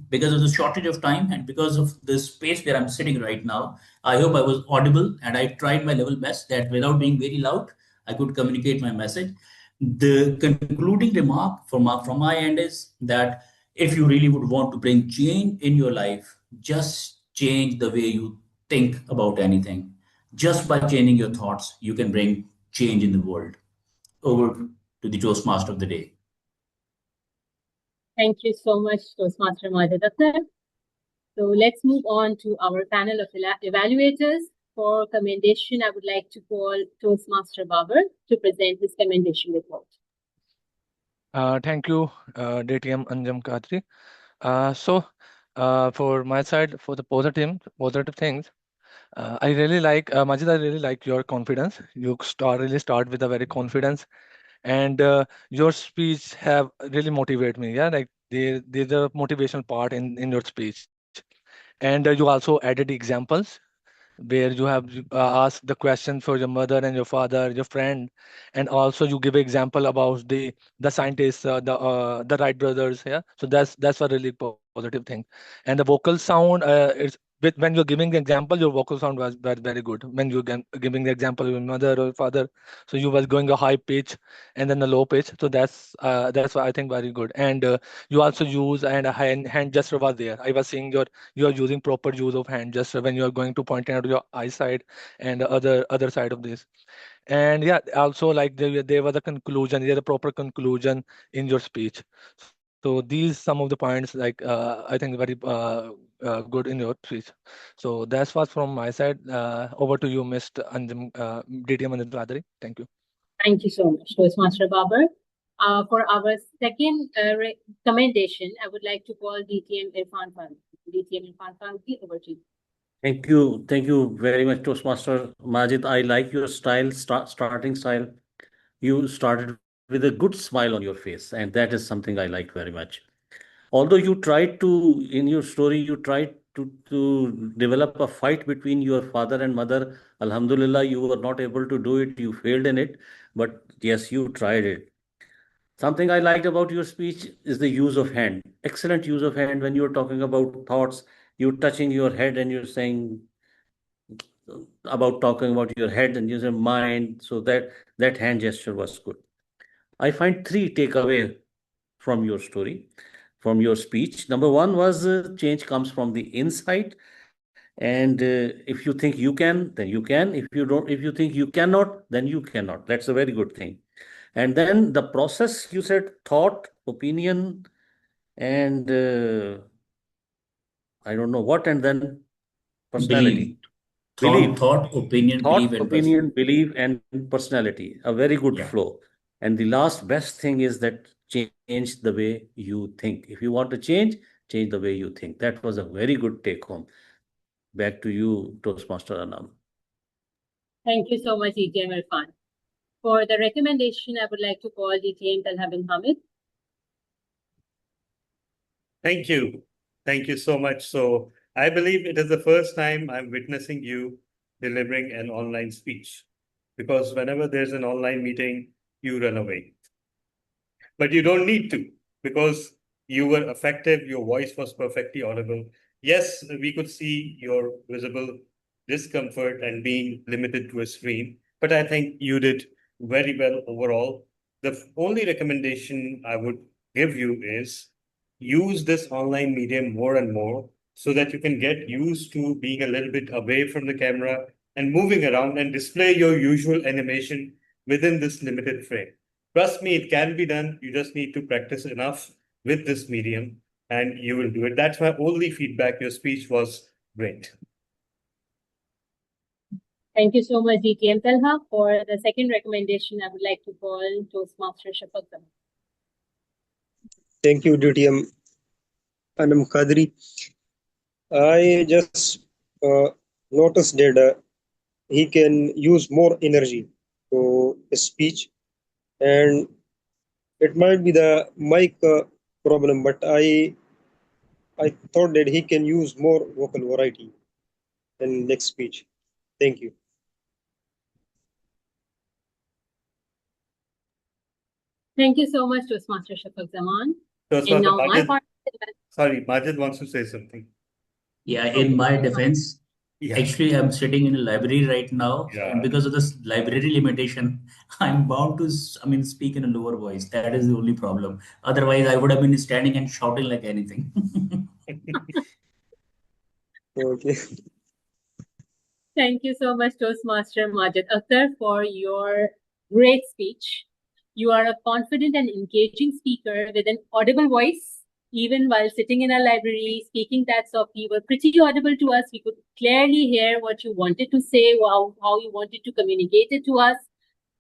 Speaker 10: because of the shortage of time and because of the space where I'm sitting right now, I hope I was audible and I tried my level best that without being very loud, I could communicate my message. The concluding remark from my end is that if you really would want to bring change in your life, just change the way you think about anything. Just by changing your thoughts, you can bring change in the world. Over to the Toastmaster of the day.
Speaker 2: Thank you so much, Toastmaster Majid Akhtar. So let's move on to our panel of evaluators. For commendation, I would like to call Toastmaster Babar to present his commendation report.
Speaker 6: Thank you, DTM Anjam Kadri. For my side, for the positive things, I really like Majid. I really like your confidence. You really start with a very confidence, and your speech have really motivate me. Yeah, like there's a motivational part in your speech, and you also added examples where you have asked the question for your mother and your father, your friend, and also you give example about the scientists, the Wright brothers. Yeah, so that's a really positive thing. And the vocal sound, when you're giving the example, your vocal sound was very good. When you're giving the example of your mother or father, so you was going a high pitch and then a low pitch. So that's why I think very good. And you also use and a hand gesture was there. I was seeing you are using proper use of hand gesture when you are going to point out your eyesight and the other side of this. And yeah, also like there was a conclusion, there's a proper conclusion in your speech. So these some of the points like I think very good in your speech. So that's what from my side. Over to you, Mr. Anjum, DTM Anjum Tradari. Thank you.
Speaker 2: Thank you so much, Toastmaster Babar. For our second commendation, I would like to call DTM Irfan Farooqi. DTM Irfan Farooqi, over to you.
Speaker 4: Thank you very much, Toastmaster Majid. I like your style, starting style. You started with a good smile on your face, and that is something I liked very much. Although you tried to, in your story, you tried to develop a fight between your father and mother. Alhamdulillah, you were not able to do it. You failed in it, but yes, you tried it. Something I liked about your speech is the use of hand. Excellent use of hand when you're talking about thoughts. You're touching your head and you're saying about talking about your head and your mind. So that hand gesture was good. I find three takeaway from your story, from your speech. Number one was change comes from the inside, and if you think you can, then you can. If you think you cannot, then you cannot. That's a very good thing. And then the process, you said thought, opinion, and I don't know what, and then personality.
Speaker 10: Believe. Thought, opinion, belief,
Speaker 4: Thought,
Speaker 10: and
Speaker 4: opinion, belief, and personality. A very good
Speaker 10: Yeah.
Speaker 4: flow. And the last best thing is that change the way you think. If you want to change the way you think. That was a very good take home. Back to you, Toastmaster Anam.
Speaker 2: Thank you so much, DTM Irfan. For the recommendation, I would like to call DTM Talha bin Hamid.
Speaker 1: Thank you. Thank you so much. So I believe it is the first time I'm witnessing you delivering an online speech, because whenever there's an online meeting, you run away. But you don't need to, because you were effective. Your voice was perfectly audible. Yes, we could see your visible discomfort and being limited to a screen, but I think you did very well overall. The only recommendation I would give you is use this online medium more and more so that you can get used to being a little bit away from the camera and moving around and display your usual animation within this limited frame. Trust me, it can be done. You just need to practice enough with this medium and you will do it. That's my only feedback. Your speech was great.
Speaker 2: Thank you so much, DTM Talha. For the second recommendation, I would like to call Toastmaster Shafaq Zaman.
Speaker 8: Thank you, DTM Anam Qadri. I just noticed that he can use more energy to his speech, and it might be the mic problem, but I thought that he can use more vocal variety in next speech. Thank you.
Speaker 2: Thank you so much, Toastmaster Shafaq Zaman.
Speaker 1: Toastmaster
Speaker 2: And now my
Speaker 1: Majid,
Speaker 2: part.
Speaker 1: sorry, Majid wants to say something.
Speaker 10: Yeah, in my defense,
Speaker 1: Yeah.
Speaker 10: actually, I'm sitting in a library right now,
Speaker 1: Yeah.
Speaker 10: and because of this library limitation, I'm bound to, speak in a lower voice. That is the only problem. Otherwise, I would have been standing and shouting like anything.
Speaker 8: Okay.
Speaker 2: Thank you so much, Toastmaster Majid Akhtar, for your great speech. You are a confident and engaging speaker with an audible voice. Even while sitting in a library, speaking that softly, you were pretty audible to us. We could clearly hear what you wanted to say, how you wanted to communicate it to us,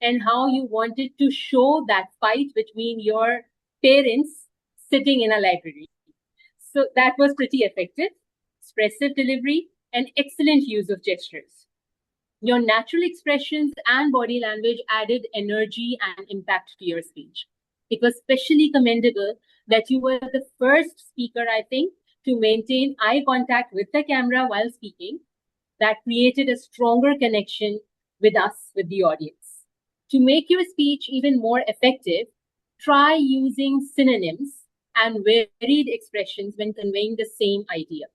Speaker 2: and how you wanted to show that fight between your parents sitting in a library. So that was pretty effective, expressive delivery, and excellent use of gestures. Your natural expressions and body language added energy and impact to your speech. It was especially commendable that you were the first speaker, I think, to maintain eye contact with the camera while speaking. That created a stronger connection with us, with the audience. To make your speech even more effective, try using synonyms and varied expressions when conveying the same idea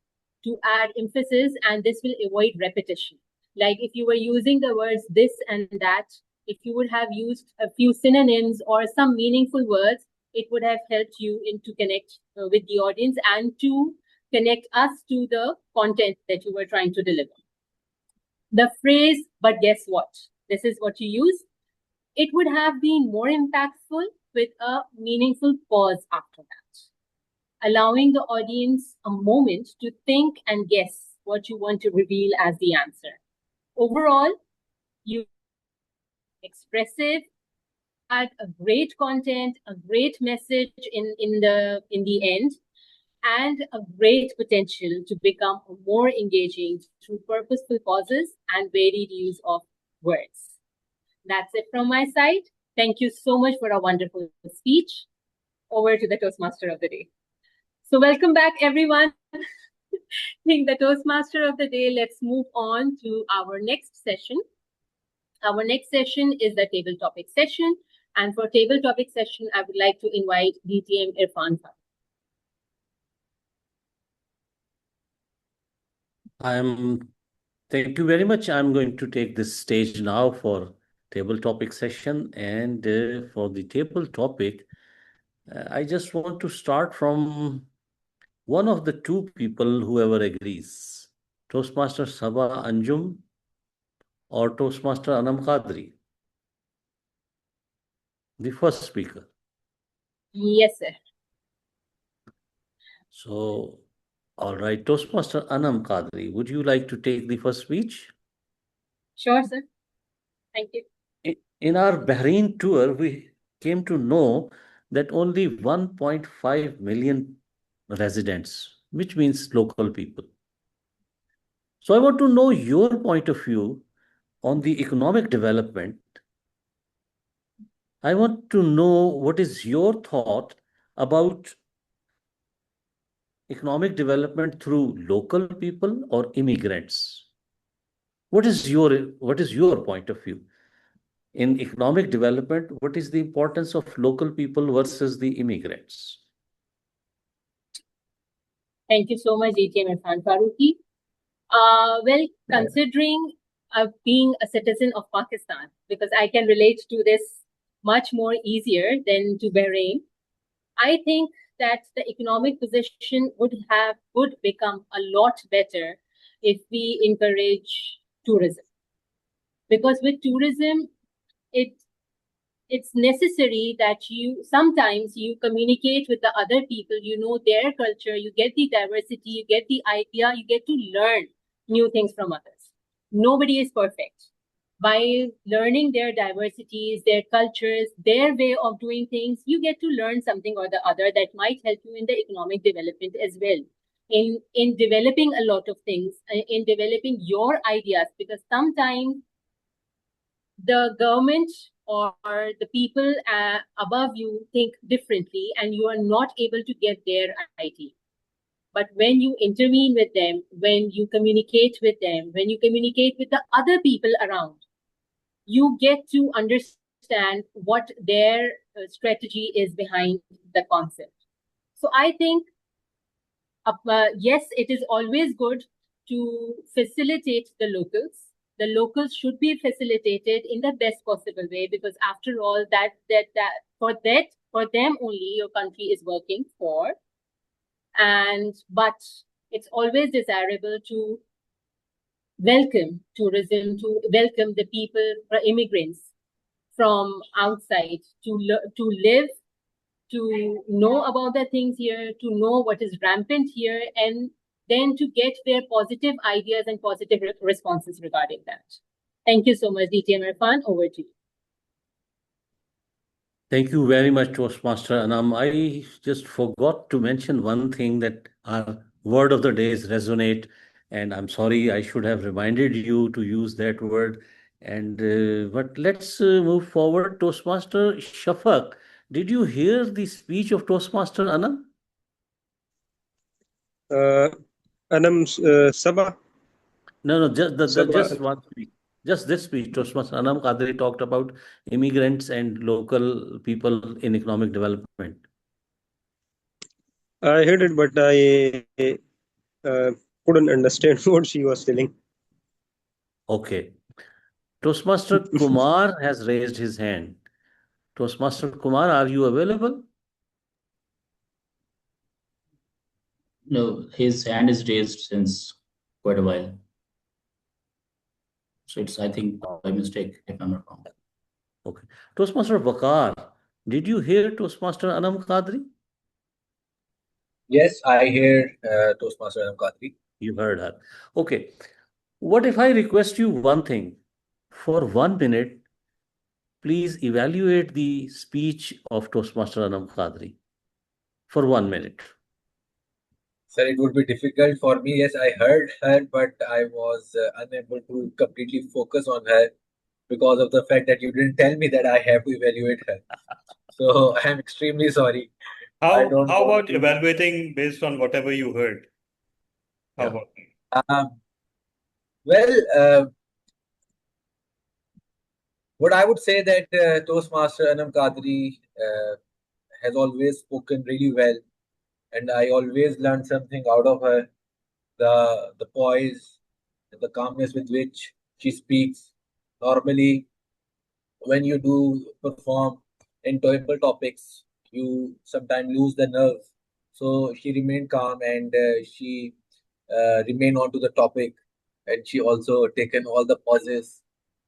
Speaker 2: to add emphasis, and this will avoid repetition. Like if you were using the words this and that, if you would have used a few synonyms or some meaningful words, it would have helped you to connect with the audience and to connect us to the content that you were trying to deliver. The phrase, but guess what? This is what you use. It would have been more impactful with a meaningful pause after that, allowing the audience a moment to think and guess what you want to reveal as the answer. Overall, you expressive, had a great content, a great message in the end, and a great potential to become more engaging through purposeful pauses and varied use of words. That's it from my side. Thank you so much for a wonderful speech. Over to the Toastmaster of the day. So welcome back, everyone. Being the Toastmaster of the day, let's move on to our next session. Our next session is the table topic session. And for table topic session, I would like to invite DTM Irfan Khan.
Speaker 4: Thank you very much. I'm going to take this stage now for table topic session. And for the table topic, I just want to start from one of the two people, whoever agrees, Toastmaster Sabah Anjum or Toastmaster Anam Qadri, the first speaker.
Speaker 2: Yes, sir.
Speaker 4: So, all right, Toastmaster Anam Qadri, would you like to take the first speech?
Speaker 2: Sure, sir. Thank you.
Speaker 4: In our Bahrain tour, we came to know that only 1.5 million residents, which means local people. So I want to know your point of view on the economic development. I want to know what is your thought about economic development through local people or immigrants. What is your point of view? In economic development, what is the importance of local people versus the immigrants?
Speaker 2: Thank you so much, ATM Irfan Faruqi. Well, considering being a citizen of Pakistan, because I can relate to this much more easier than to Bahrain, I think that the economic position would become a lot better if we encourage tourism. Because with tourism, it's necessary that you sometimes you communicate with the other people, you know their culture, you get the diversity, you get the idea, you get to learn new things from others. Nobody is perfect. By learning their diversities, their cultures, their way of doing things, you get to learn something or the other that might help you in the economic development as well. In developing a lot of things, in developing your ideas, because sometimes the government or the people above you think differently and you are not able to get their idea. But when you intervene with them, when you communicate with them, when you communicate with the other people around, you get to understand what their strategy is behind the concept. So I think, yes, it is always good to facilitate the locals. The locals should be facilitated in the best possible way, because after all, for them only your country is working for. But it's always desirable to welcome tourism, to welcome the people, immigrants from outside to live, to know about the things here, to know what is rampant here, and then to get their positive ideas and positive responses regarding that. Thank you so much, DTM Irfan. Over to you.
Speaker 4: Thank you very much, Toastmaster Anam. I just forgot to mention one thing, that our word of the day is resonate. And I'm sorry, I should have reminded you to use that word. And but let's move forward. Toastmaster Shafaq, did you hear the speech of Toastmaster Anam?
Speaker 8: Anam Sabah.
Speaker 4: No, just
Speaker 8: Sabah.
Speaker 4: just one speech. Just this speech, Toastmaster Anam Qadri talked about immigrants and local people in economic development.
Speaker 8: I heard it, but I couldn't understand what she was telling.
Speaker 4: Okay. Toastmaster Kumar has raised his hand. Toastmaster Kumar, are you available?
Speaker 10: No, his hand is raised since quite a while. So it's, I think, by mistake, if I'm not wrong.
Speaker 4: Okay. Toastmaster Bakar, did you hear Toastmaster Anam Qadri?
Speaker 7: Yes, I hear Toastmaster Anam Qadri.
Speaker 4: You heard her. Okay. What if I request you one thing? For 1 minute, please evaluate the speech of Toastmaster Anam Qadri. For 1 minute.
Speaker 7: Sir, it would be difficult for me. Yes, I heard her, but I was unable to completely focus on her because of the fact that you didn't tell me that I have to evaluate her. So I'm extremely sorry.
Speaker 1: How
Speaker 7: don't
Speaker 1: how
Speaker 7: want
Speaker 1: about
Speaker 7: to-
Speaker 1: evaluating based on whatever you heard? How
Speaker 4: Yeah.
Speaker 1: about
Speaker 7: Well, what I would say that Toastmaster Anam Qadri has always spoken really well, and I always learned something out of her. The poise, the calmness with which she speaks. Normally, when you do perform in technical topics, you sometimes lose the nerve. So she remained calm and she remained on to the topic, and she also taken all the pauses.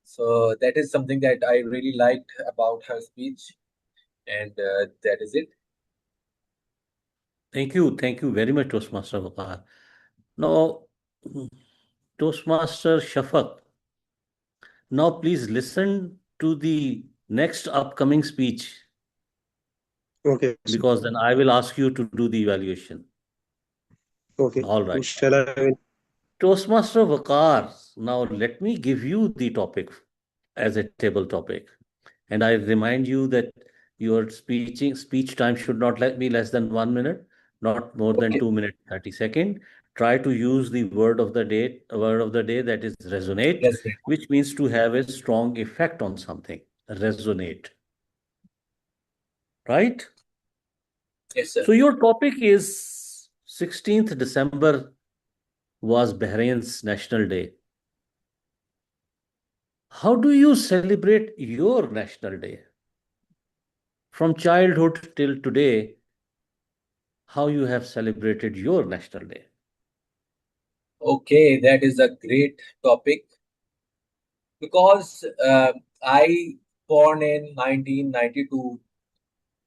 Speaker 7: So that is something that I really liked about her speech, and that is it.
Speaker 4: Thank you very much, Toastmaster Waqar. Now, Toastmaster Shafaq, now please listen to the next upcoming speech,
Speaker 8: Okay, sir.
Speaker 4: because then I will ask you to do the evaluation.
Speaker 8: Okay.
Speaker 4: All right.
Speaker 8: Shall I?
Speaker 4: Toastmaster Waqar, now let me give you the topic as a table topic. And I remind you that your speech time should not be less than 1 minute, not more than
Speaker 8: Okay.
Speaker 4: 2 minutes 30 seconds. Try to use the word of the day, that is resonate,
Speaker 7: Yes, sir.
Speaker 4: which means to have a strong effect on something. Resonate. Right?
Speaker 7: Yes, sir.
Speaker 4: So your topic is 16th December was Bahrain's National Day. How do you celebrate your National Day? From childhood till today, how you have celebrated your National Day?
Speaker 7: Okay, that is a great topic because I born in 1992,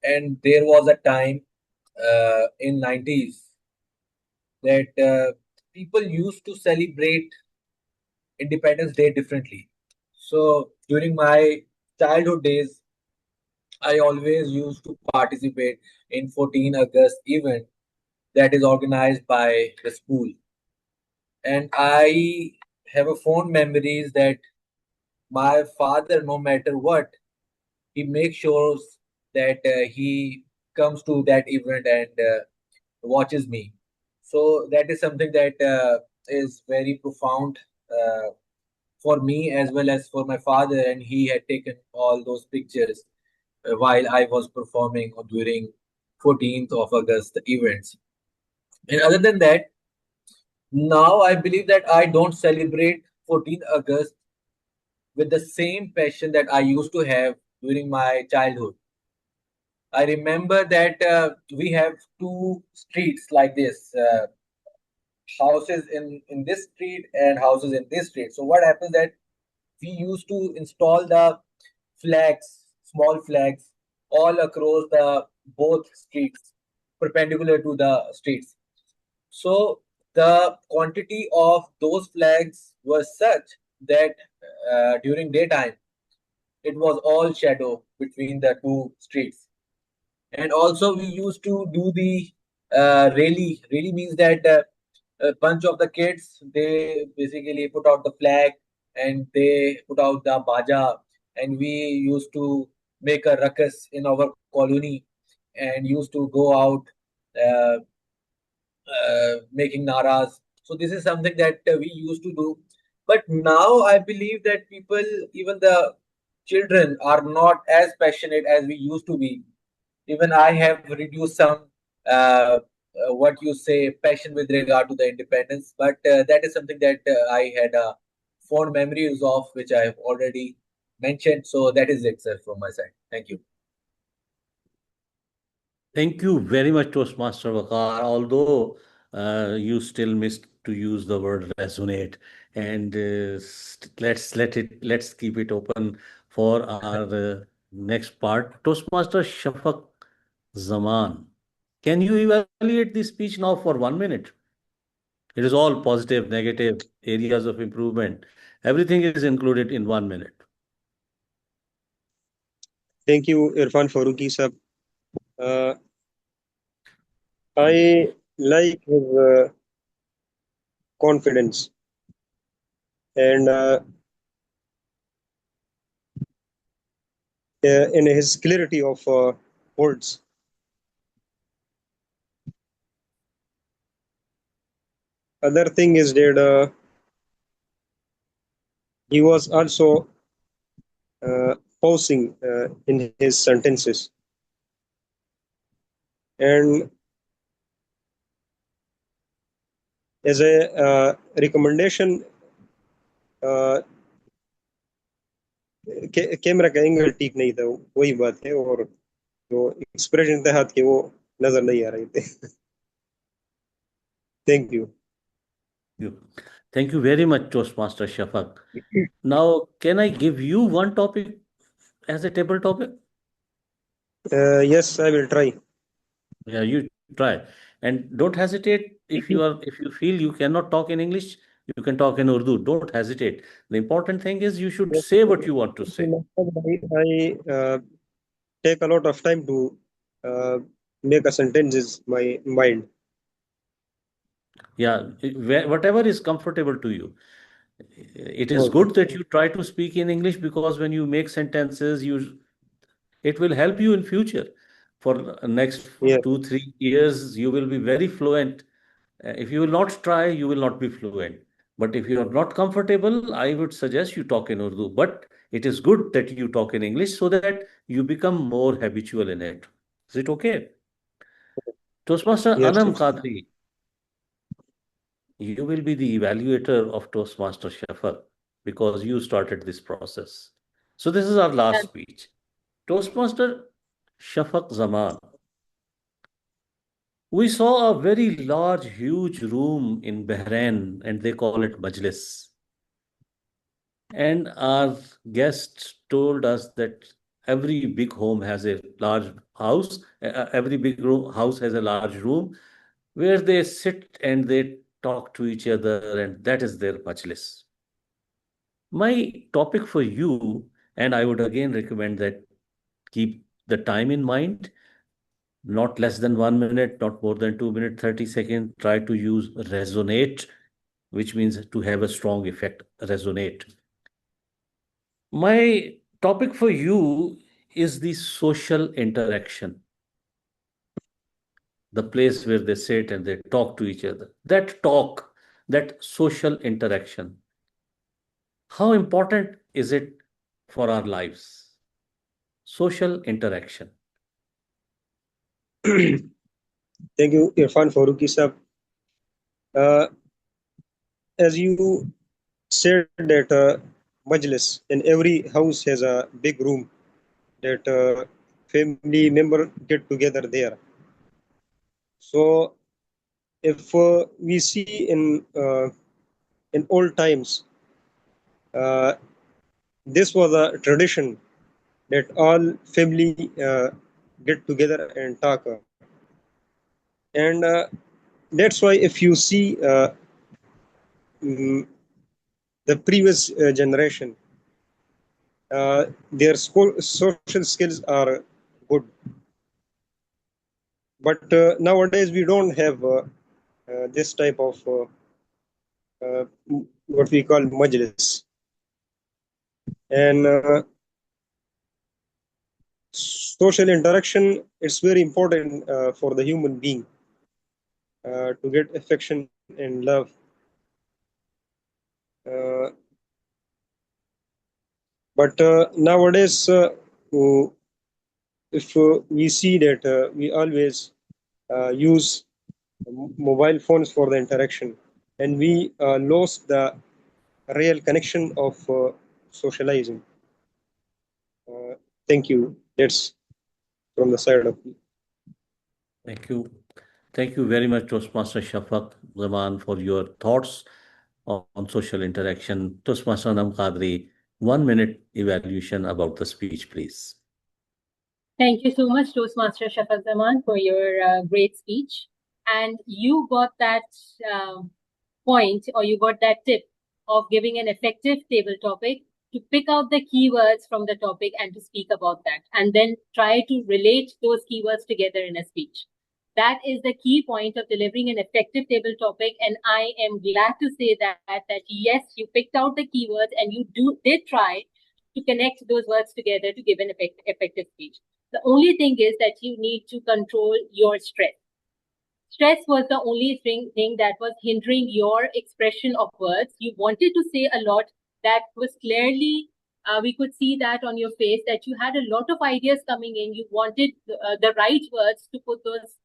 Speaker 7: and there was a time in 90s that people used to celebrate Independence Day differently. So during my childhood days, I always used to participate in 14 August event that is organized by the school. And I have a fond memories that my father, no matter what, he makes sure that he comes to that event and watches me. So that is something that is very profound for me as well as for my father, and he had taken all those pictures while I was performing during 14th of August events. And other than that, now I believe that I don't celebrate 14th August with the same passion that I used to have during my childhood. I remember that we have two streets like this, houses in this street and houses in this street. So what happens that we used to install the flags, small flags, all across the both streets, perpendicular to the streets. So the quantity of those flags was such that during daytime it was all shadow between the two streets. And also we used to do the rally. Rally means that a bunch of the kids, they basically put out the flag and they put out the baja, and we used to make a ruckus in our colony and used to go out uh, making naras. So this is something that we used to do. But now I believe that people, even the children, are not as passionate as we used to be. Even I have reduced some what you say passion with regard to the independence, but that is something that I had fond memories of, which I have already mentioned. So that is it, sir, from my side. Thank you.
Speaker 4: Thank you very much, Toastmaster Waqar. Although you still missed to use the word resonate, and let's keep it open for our next part. Toastmaster Shafaq Zaman, can you evaluate the speech now for 1 minute? It is all positive, negative, areas of improvement. Everything is included in 1 minute.
Speaker 8: Thank you, Irfan Faruqi sir. I like his confidence and in his clarity of words. Other thing is that he was also pausing in his sentences, and as a recommendation, camera का angle ठीक नहीं था, वही बात है, और जो expression थे हाथ के वो नजर नहीं आ रहे थे. Thank you.
Speaker 4: Thank you very much, Toastmaster Shafaq. Now, can I give you one topic as a table topic?
Speaker 8: Yes, I will try.
Speaker 4: Yeah, you try. And don't hesitate if you feel you cannot talk in English, you can talk in Urdu. Don't hesitate. The important thing is you should
Speaker 8: Yes,
Speaker 4: say what you want to say.
Speaker 8: I take a lot of time to uh, make a sentences my mind.
Speaker 4: Yeah, whatever is comfortable to you. It is
Speaker 8: Okay.
Speaker 4: good that you try to speak in English because when you make sentences, it will help you in future. For next
Speaker 8: Yeah.
Speaker 4: 2 3 years, you will be very fluent. If you will not try, you will not be fluent. But if you are not comfortable, I would suggest you talk in Urdu. But it is good that you talk in English so that you become more habitual in it. Is it okay? Toastmaster
Speaker 8: Yes.
Speaker 4: Anam Qadri, you will be the evaluator of Toastmaster Shafaq because you started this process. So this is our last speech. Toastmaster Shafaq Zaman. We saw a very large, huge room in Bahrain, and they call it Majlis. And our guests told us that every big home has a large house, every house has a large room where they sit and they talk to each other, and that is their Majlis. My topic for you, and I would again recommend that keep the time in mind, not less than 1 minute, not more than 2 minutes, 30 seconds. Try to use resonate, which means to have a strong effect, resonate. My topic for you is the social interaction, the place where they sit and they talk to each other. That talk, that social interaction. How important is it for our lives? Social interaction.
Speaker 8: Thank you, Irfan Faruqi sir. As you said that Majlis in every house has a big room that family member get together there. So if we see in old times, uh, this was a tradition that all family get together and talk. And that's why if you see mm, the previous generation, their social skills are good. But nowadays we don't have this type of what we call majlis. And social interaction is very important for the human being to get affection and love. Uh, but nowadays, if we see that we always use mobile phones for the interaction, and we lost the real connection of socializing. Uh, Thank you. That's from the side of me.
Speaker 4: Thank you. Thank you very much, Toastmaster Shafaq Zaman, for your thoughts on social interaction. Toastmaster Anam Qadri, 1 minute evaluation about the speech, please.
Speaker 2: Thank you so much, Toastmaster Shafaq Zaman, for your great speech. And you got that point, or you got that tip of giving an effective table topic to pick out the keywords from the topic and to speak about that, and then try to relate those keywords together in a speech. That is the key point of delivering an effective table topic. And I am glad to say that yes, you picked out the keywords and you did try to connect those words together to give an effective speech. The only thing is that you need to control your stress. Stress was the only thing that was hindering your expression of words. You wanted to say a lot. That was clearly, we could see that on your face, that you had a lot of ideas coming in. You wanted the right words to put those,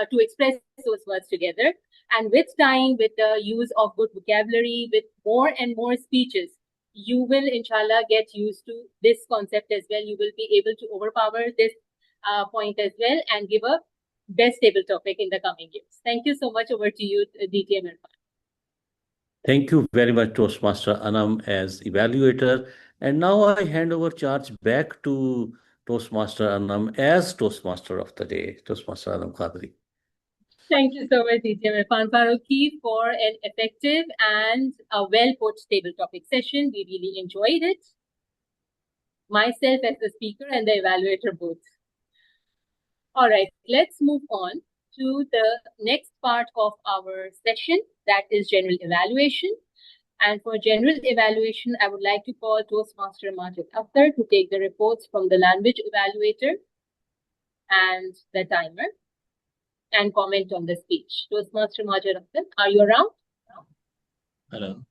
Speaker 2: to express those words together. And with time, with the use of good vocabulary, with more and more speeches, you will, inshallah, get used to this concept as well. You will be able to overpower this point as well and give a best table topic in the coming years. Thank you so much. Over to you, DTM Irfan.
Speaker 4: Thank you very much, Toastmaster Anam, as evaluator. And now I hand over charge back to Toastmaster Anam as Toastmaster of the day, Toastmaster Anam Qadri.
Speaker 2: Thank you so much, DTM Irfan Faruqi, for an effective and a well-put table topic session. We really enjoyed it. Myself as the speaker and the evaluator both. All right, let's move on to the next part of our session, that is general evaluation. And for general evaluation, I would like to call Toastmaster Majid Akhtar to take the reports from the language evaluator and the timer and comment on the speech. Toastmaster Majid Akhtar, are you around?
Speaker 10: Hello.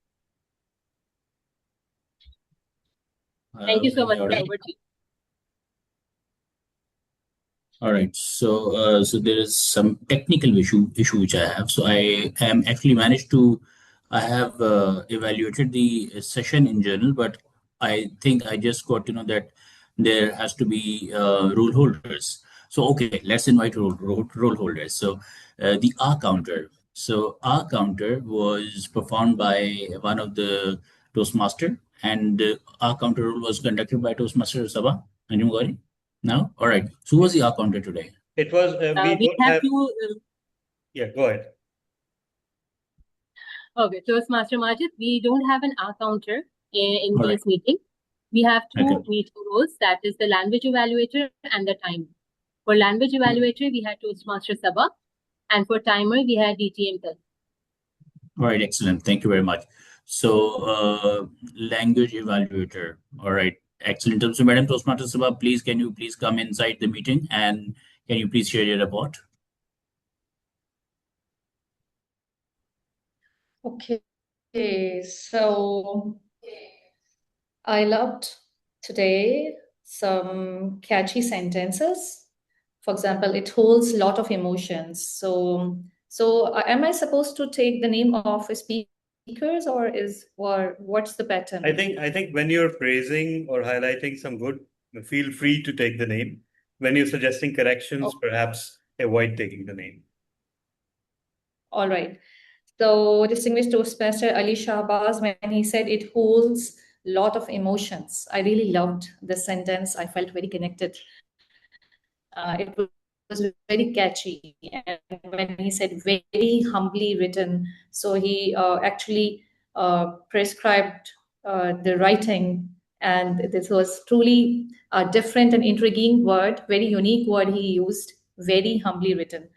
Speaker 2: Thank you so much.
Speaker 10: All right.
Speaker 2: Over to you.
Speaker 10: All right. So there is some technical issue which I have. So I am actually managed to. I have evaluated the session in journal, but I think I just got to know that there has to be rule holders. So okay, let's invite rule holders. So the R counter. So R counter was performed by one of the Toastmaster, and R counter rule was conducted by Toastmaster Sabah. Anybody? No? All right. So who was the R counter today?
Speaker 1: It was, we
Speaker 2: We
Speaker 1: don't
Speaker 2: have
Speaker 1: have,
Speaker 2: to.
Speaker 1: yeah, go ahead.
Speaker 2: Okay, Toastmaster Majid, we don't have an R counter in
Speaker 10: All
Speaker 2: this
Speaker 10: right.
Speaker 2: meeting. We have two
Speaker 10: Okay.
Speaker 2: meeting roles, that is the language evaluator and the timer. For language evaluator, we had Toastmaster Sabah, and for timer, we had DTM Tel.
Speaker 10: All right. Excellent. Thank you very much. So language evaluator. All right. Excellent. So Madam Toastmaster Sabah, please, can you please come inside the meeting and can you please share your report?
Speaker 9: Okay, so I loved today some catchy sentences. For example, it holds a lot of emotions. So am I supposed to take the name of speakers or what's the pattern?
Speaker 1: I think when you're praising or highlighting some good, feel free to take the name. When you're suggesting corrections, perhaps avoid taking the name.
Speaker 9: All right. So distinguished Toastmaster Ali Shahbaz, when he said it holds a lot of emotions, I really loved this sentence. I felt very connected. It was very catchy. And when he said very humbly written, so he actually prescribed the writing. And this was truly a different and intriguing word, very unique word he used, very humbly written.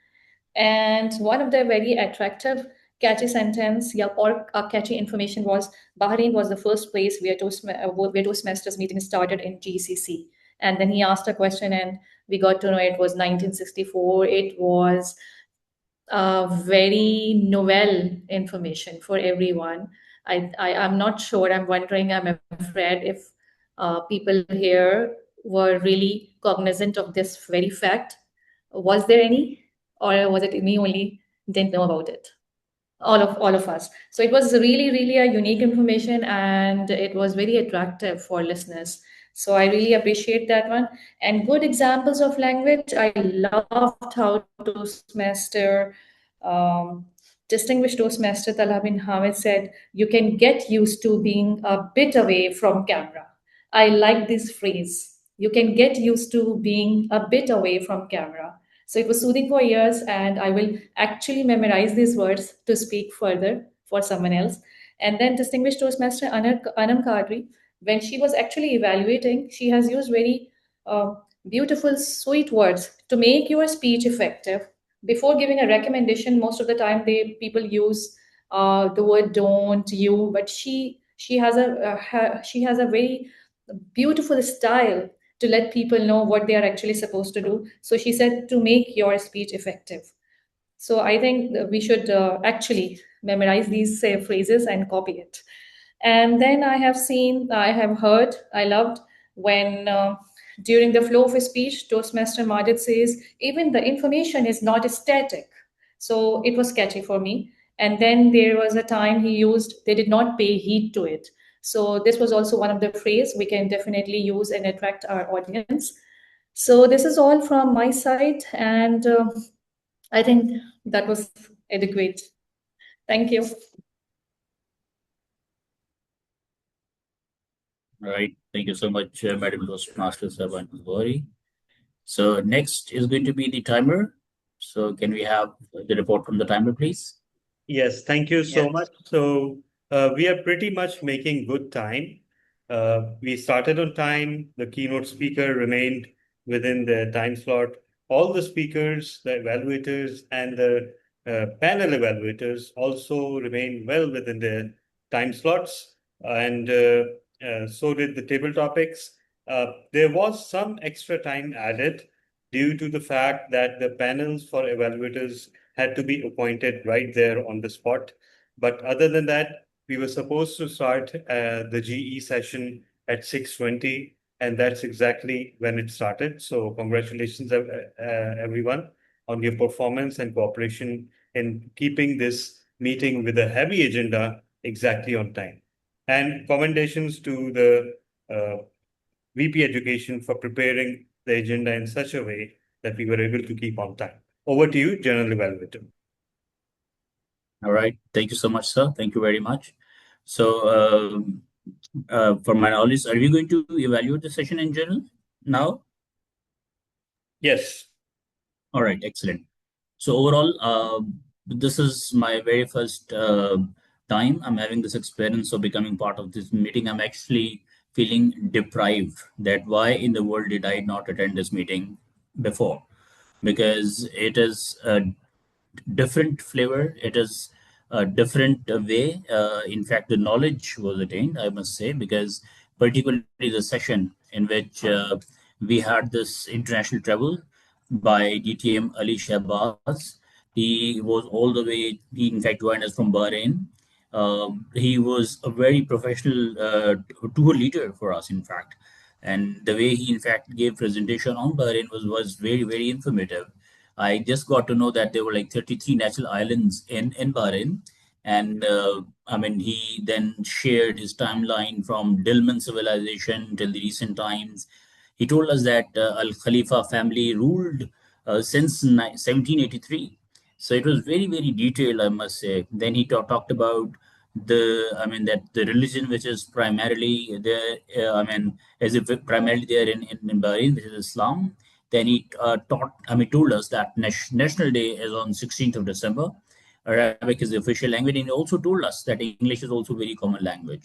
Speaker 9: And one of the very attractive, catchy sentence, yeah, or catchy information was Bahrain was the first place where Toastmasters meeting started in GCC. And then he asked a question, and we got to know it was 1964. It was very novel information for everyone. I'm not sure. I'm wondering. I'm afraid if people here were really cognizant of this very fact. Was there any? Or was it me only didn't know about it? All of us. So it was really a unique information, and it was very attractive for listeners. So I really appreciate that one. And good examples of language. I loved how Toastmaster, distinguished Toastmaster Talha bin Hamid said, you can get used to being a bit away from camera. I like this phrase. You can get used to being a bit away from camera. So it was soothing for ears, and I will actually memorize these words to speak further for someone else. And then distinguished Toastmaster Anam Kadri, when she was actually evaluating, she has used very beautiful, sweet words to make your speech effective. Before giving a recommendation, most of the time people use the word "don't," "you," but she has a very beautiful style to let people know what they are actually supposed to do. So she said to make your speech effective. So I think that we should actually memorize these phrases and copy it. And then I have heard, I loved when during the flow of a speech, Toastmaster Majid says, even the information is not static. So it was catchy for me. And then there was a time he used, they did not pay heed to it. So this was also one of the phrases we can definitely use and attract our audience. So this is all from my side, and I think that was adequate. Thank you.
Speaker 10: All right. Thank you so much, Madam Toastmaster Sabah. So next is going to be the timer. So can we have the report from the timer, please?
Speaker 1: Yes, thank you so
Speaker 7: Yes.
Speaker 1: much. So we are pretty much making good time. We started on time. The keynote speaker remained within the time slot. All the speakers, the evaluators, and the panel evaluators also remained well within the time slots. And so did the table topics. There was some extra time added due to the fact that the panels for evaluators had to be appointed right there on the spot. But other than that, we were supposed to start the GE session at 6:20, and that's exactly when it started. So congratulations, everyone, on your performance and cooperation in keeping this meeting with a heavy agenda exactly on time. And commendations to the VP Education for preparing the agenda in such a way that we were able to keep on time. Over to you, General Evaluator.
Speaker 10: All right. Thank you so much, sir. Thank you very much. So, for my knowledge, are we going to evaluate the session in general now?
Speaker 1: Yes.
Speaker 10: All right. Excellent. So overall, this is my very first time I'm having this experience of becoming part of this meeting. I'm actually feeling deprived that why in the world did I not attend this meeting before? Because it is a different flavor. It is a different way. In fact, the knowledge was attained, I must say, because particularly the session in which we had this international travel by DTM Ali Shahbaz. He was all the way, he in fact joined us from Bahrain. He was a very professional tour leader for us, in fact. And the way he, in fact, gave presentation on Bahrain was very, very informative. I just got to know that there were like 33 natural islands in Bahrain. And I mean, he then shared his timeline from Dilmun civilization till the recent times. He told us that Al Khalifa family ruled since 1783. So it was very, very detailed, I must say. Then he talked about I mean, that the religion which is primarily there, I mean, as if primarily there in Bahrain, which is Islam. Then he told us that National Day is on 16th of December. Arabic is the official language, and he also told us that English is also very common language.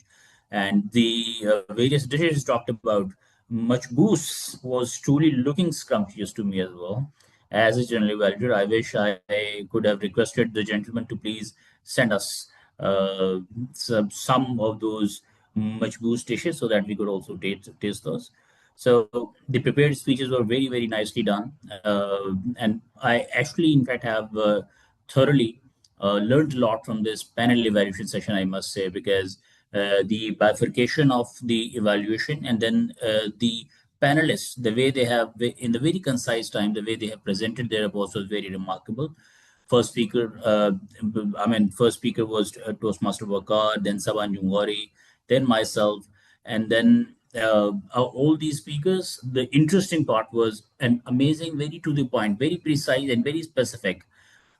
Speaker 10: And the various dishes talked about, Majboos was truly looking scrumptious to me as well. As a general evaluator, I wish I could have requested the gentleman to please send us some of those Majboos dishes so that we could also taste those. So the prepared speeches were very, very nicely done. And I actually, in fact, have thoroughly learned a lot from this panel evaluation session, I must say, because the bifurcation of the evaluation and then the panelists, the way they have, in the very concise time, the way they have presented their reports was very remarkable. First speaker, first speaker was Toastmaster Wakar, then Saban Jungwari, then myself, and then all these speakers. The interesting part was an amazing, very to the point, very precise and very specific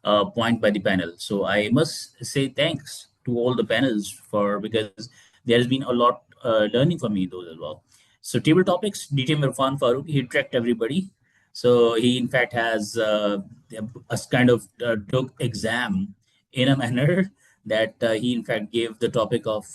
Speaker 10: point by the panel. So I must say thanks to all the panels because there has been a lot learning for me those as well. So table topics, DTM Irfan Farooq, he tracked everybody. So he in fact has a kind of took exam in a manner that he in fact gave the topic of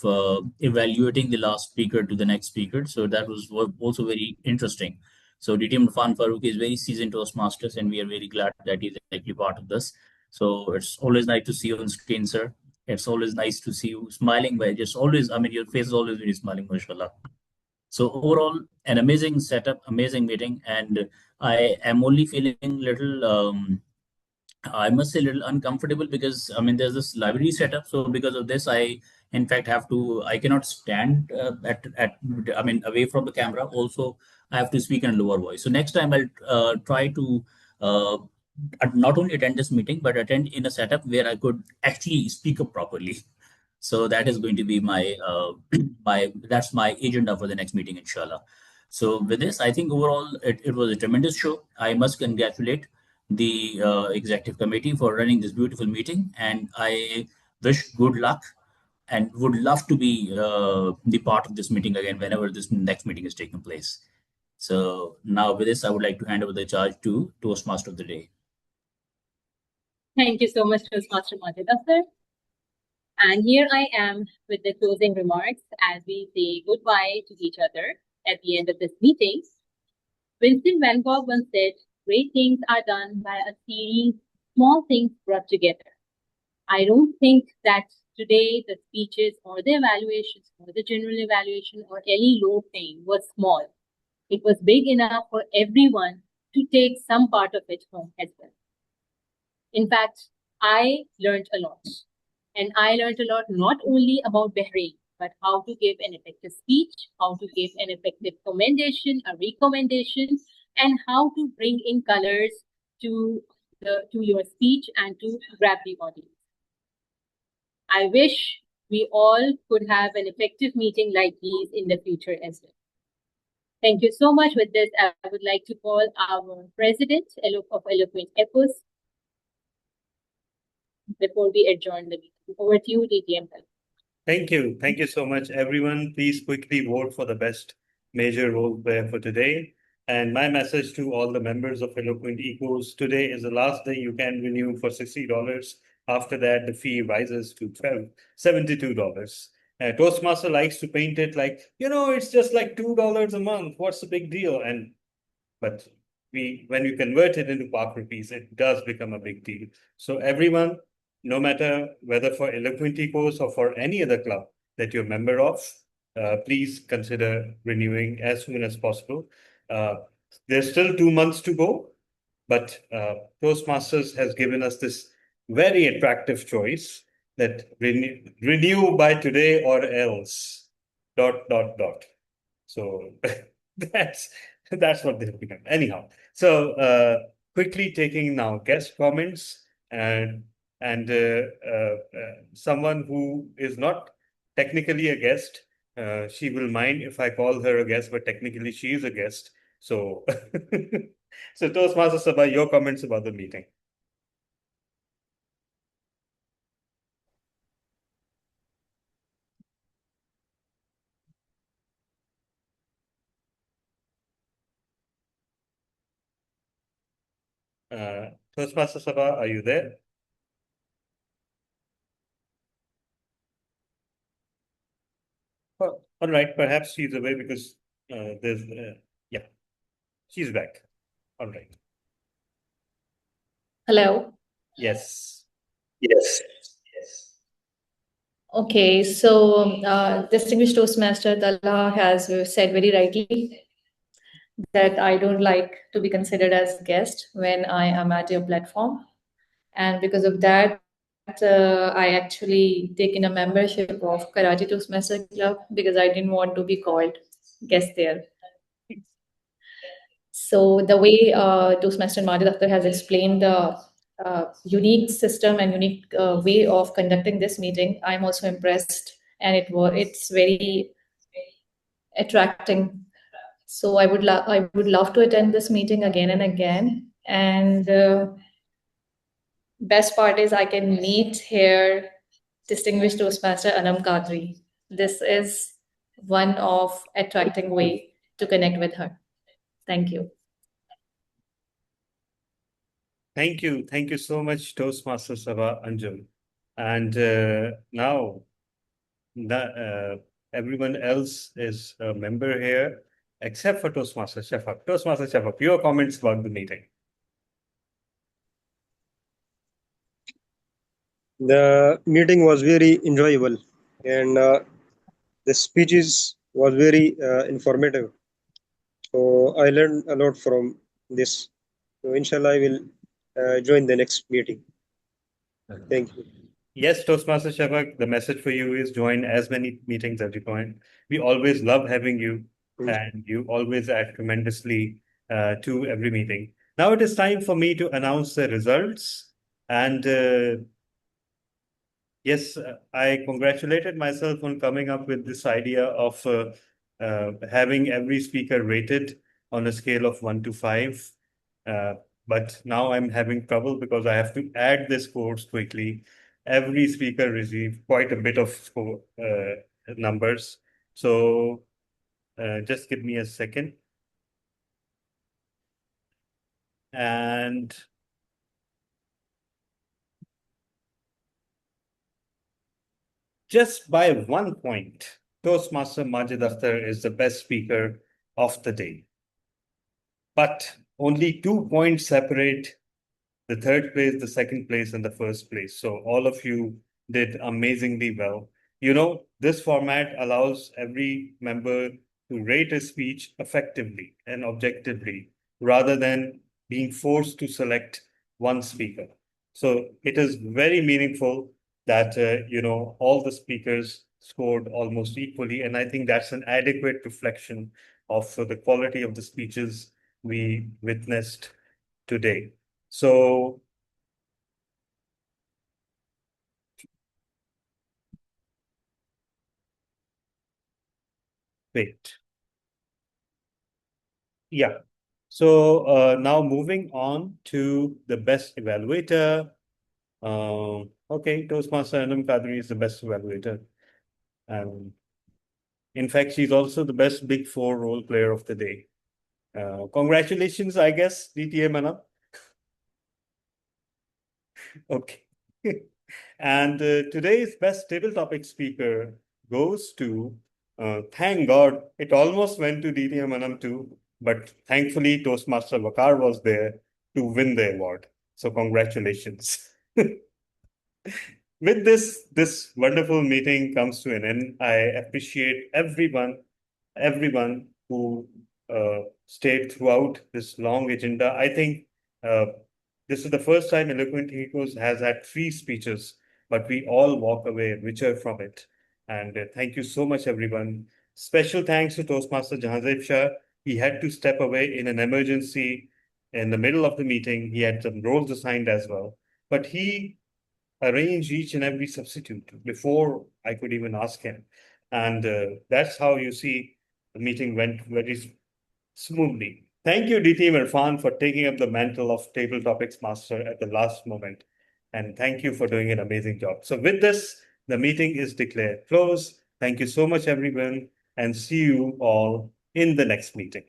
Speaker 10: evaluating the last speaker to the next speaker. So that was also very interesting. So DTM Irfan Farooq is very seasoned Toastmasters, and we are very glad that he's actually part of this. So it's always nice to see you on screen, sir. It's always nice to see you smiling, but just always, I mean, your face is always very smiling, mashallah. So overall, an amazing setup, amazing meeting, and I am only feeling a little, I must say, a little uncomfortable because I mean, there's this library setup. So because of this, I in fact I cannot stand I mean, away from the camera. Also, I have to speak in a lower voice. So next time I'll try to uh, not only attend this meeting, but attend in a setup where I could actually speak up properly. So that is going to be my that's my agenda for the next meeting, inshallah. So with this, I think overall it was a tremendous show. I must congratulate the executive committee for running this beautiful meeting, and I wish good luck and would love to be the part of this meeting again whenever this next meeting is taking place. So now with this, I would like to hand over the charge to Toastmaster of the day.
Speaker 2: Thank you so much, Toastmaster Majid sir. And here I am with the closing remarks as we say goodbye to each other at the end of this meeting. Vincent van Gogh once said, "Great things are done by a series of small things brought together." I don't think that today the speeches or the evaluations or the general evaluation or any low thing was small. It was big enough for everyone to take some part of it home as well. In fact, I learned a lot. And I learned a lot not only about Bahrain, but how to give an effective speech, how to give an effective commendation, a recommendation, and how to bring in colors to your speech and to grab the audience. I wish we all could have an effective meeting like these in the future as well. Thank you so much. With this, I would like to call our president of Eloquent Epos before we adjourn the meeting. Over to you, DTM.
Speaker 1: Thank you. Thank you so much, everyone. Please quickly vote for the best major role player for today. And my message to all the members of Eloquent Ecos, today is the last day you can renew for $60. After that, the fee rises to $72. Toastmaster likes to paint it like, it's just like $2 a month. What's the big deal? But when you convert it into Pak rupees, it does become a big deal. So everyone, no matter whether for Eloquent Ecos or for any other club that you're a member of, please consider renewing as soon as possible. There's still 2 months to go, but Toastmasters has given us this very attractive choice that renew by today or else, ... So that's what they've become. Anyhow, so quickly taking now guest comments and someone who is not technically a guest, she will mind if I call her a guest, but technically she is a guest. So, so Toastmaster Sabha, your comments about the meeting. Toastmaster Sabha, are you there? Oh, all right, perhaps she's away because yeah, she's back. All right.
Speaker 9: Hello.
Speaker 1: Yes.
Speaker 9: Yes. Okay, so distinguished Toastmaster Talha has said very rightly that I don't like to be considered as a guest when I am at your platform. And because of that, I actually taken a membership of Karachi Toastmaster Club because I didn't want to be called guest there. So the way Toastmaster Majid Akhtar has explained the unique system and unique way of conducting this meeting, I'm also impressed, and it's very attracting. So I would love to attend this meeting again and again. And best part is I can meet here distinguished Toastmaster Anam Qadri. This is one of attracting way to connect with her. Thank you.
Speaker 1: Thank you. Thank you so much, Toastmaster Sabha Anjum. And now everyone else is a member here, except for Toastmaster Shafaq. Toastmaster Shafaq, your comments about the meeting.
Speaker 8: The meeting was very enjoyable, and the speeches was very informative. So I learned a lot from this. So inshallah, I will join the next meeting. Thank you.
Speaker 1: Yes, Toastmaster Shafaq, the message for you is join as many meetings as you can. We always love having you, and you always add tremendously to every meeting. Now it is time for me to announce the results. And yes, I congratulated myself on coming up with this idea of having every speaker rated on a scale of 1 to 5. But now I'm having trouble because I have to add the scores quickly. Every speaker received quite a bit of score numbers. So just give me a second. And Just by 1 point, Toastmaster Majid Akhtar is the best speaker of the day. But only 2 points separate the third place, the second place, and the first place. So all of you did amazingly well. You know, this format allows every member to rate a speech effectively and objectively rather than being forced to select one speaker. So it is very meaningful that, all the speakers scored almost equally. And I think that's an adequate reflection of the quality of the speeches we witnessed today. So wait. Yeah. So now moving on to the best evaluator. Okay, Toastmaster Anam Kadri is the best evaluator. And in fact, she's also the best Big Four role player of the day. Congratulations, I guess, DTM Anam. Okay. And today's best table topic speaker goes to, thank God, it almost went to DTM Anam too, but thankfully Toastmaster Vakar was there to win the award. So congratulations. With this wonderful meeting comes to an end. I appreciate everyone who stayed throughout this long agenda. I think this is the first time Eloquent Heroes has had 3 speeches, but we all walk away richer from it. And thank you so much, everyone. Special thanks to Toastmaster Jahanzeb Shah. He had to step away in an emergency in the middle of the meeting. He had some roles assigned as well, but he arranged each and every substitute before I could even ask him. And that's how you see the meeting went very smoothly. Thank you, DT Irfan, for taking up the mantle of Table Topics Master at the last moment. And thank you for doing an amazing job. So with this, the meeting is declared closed. Thank you so much, everyone, and see you all in the next meeting.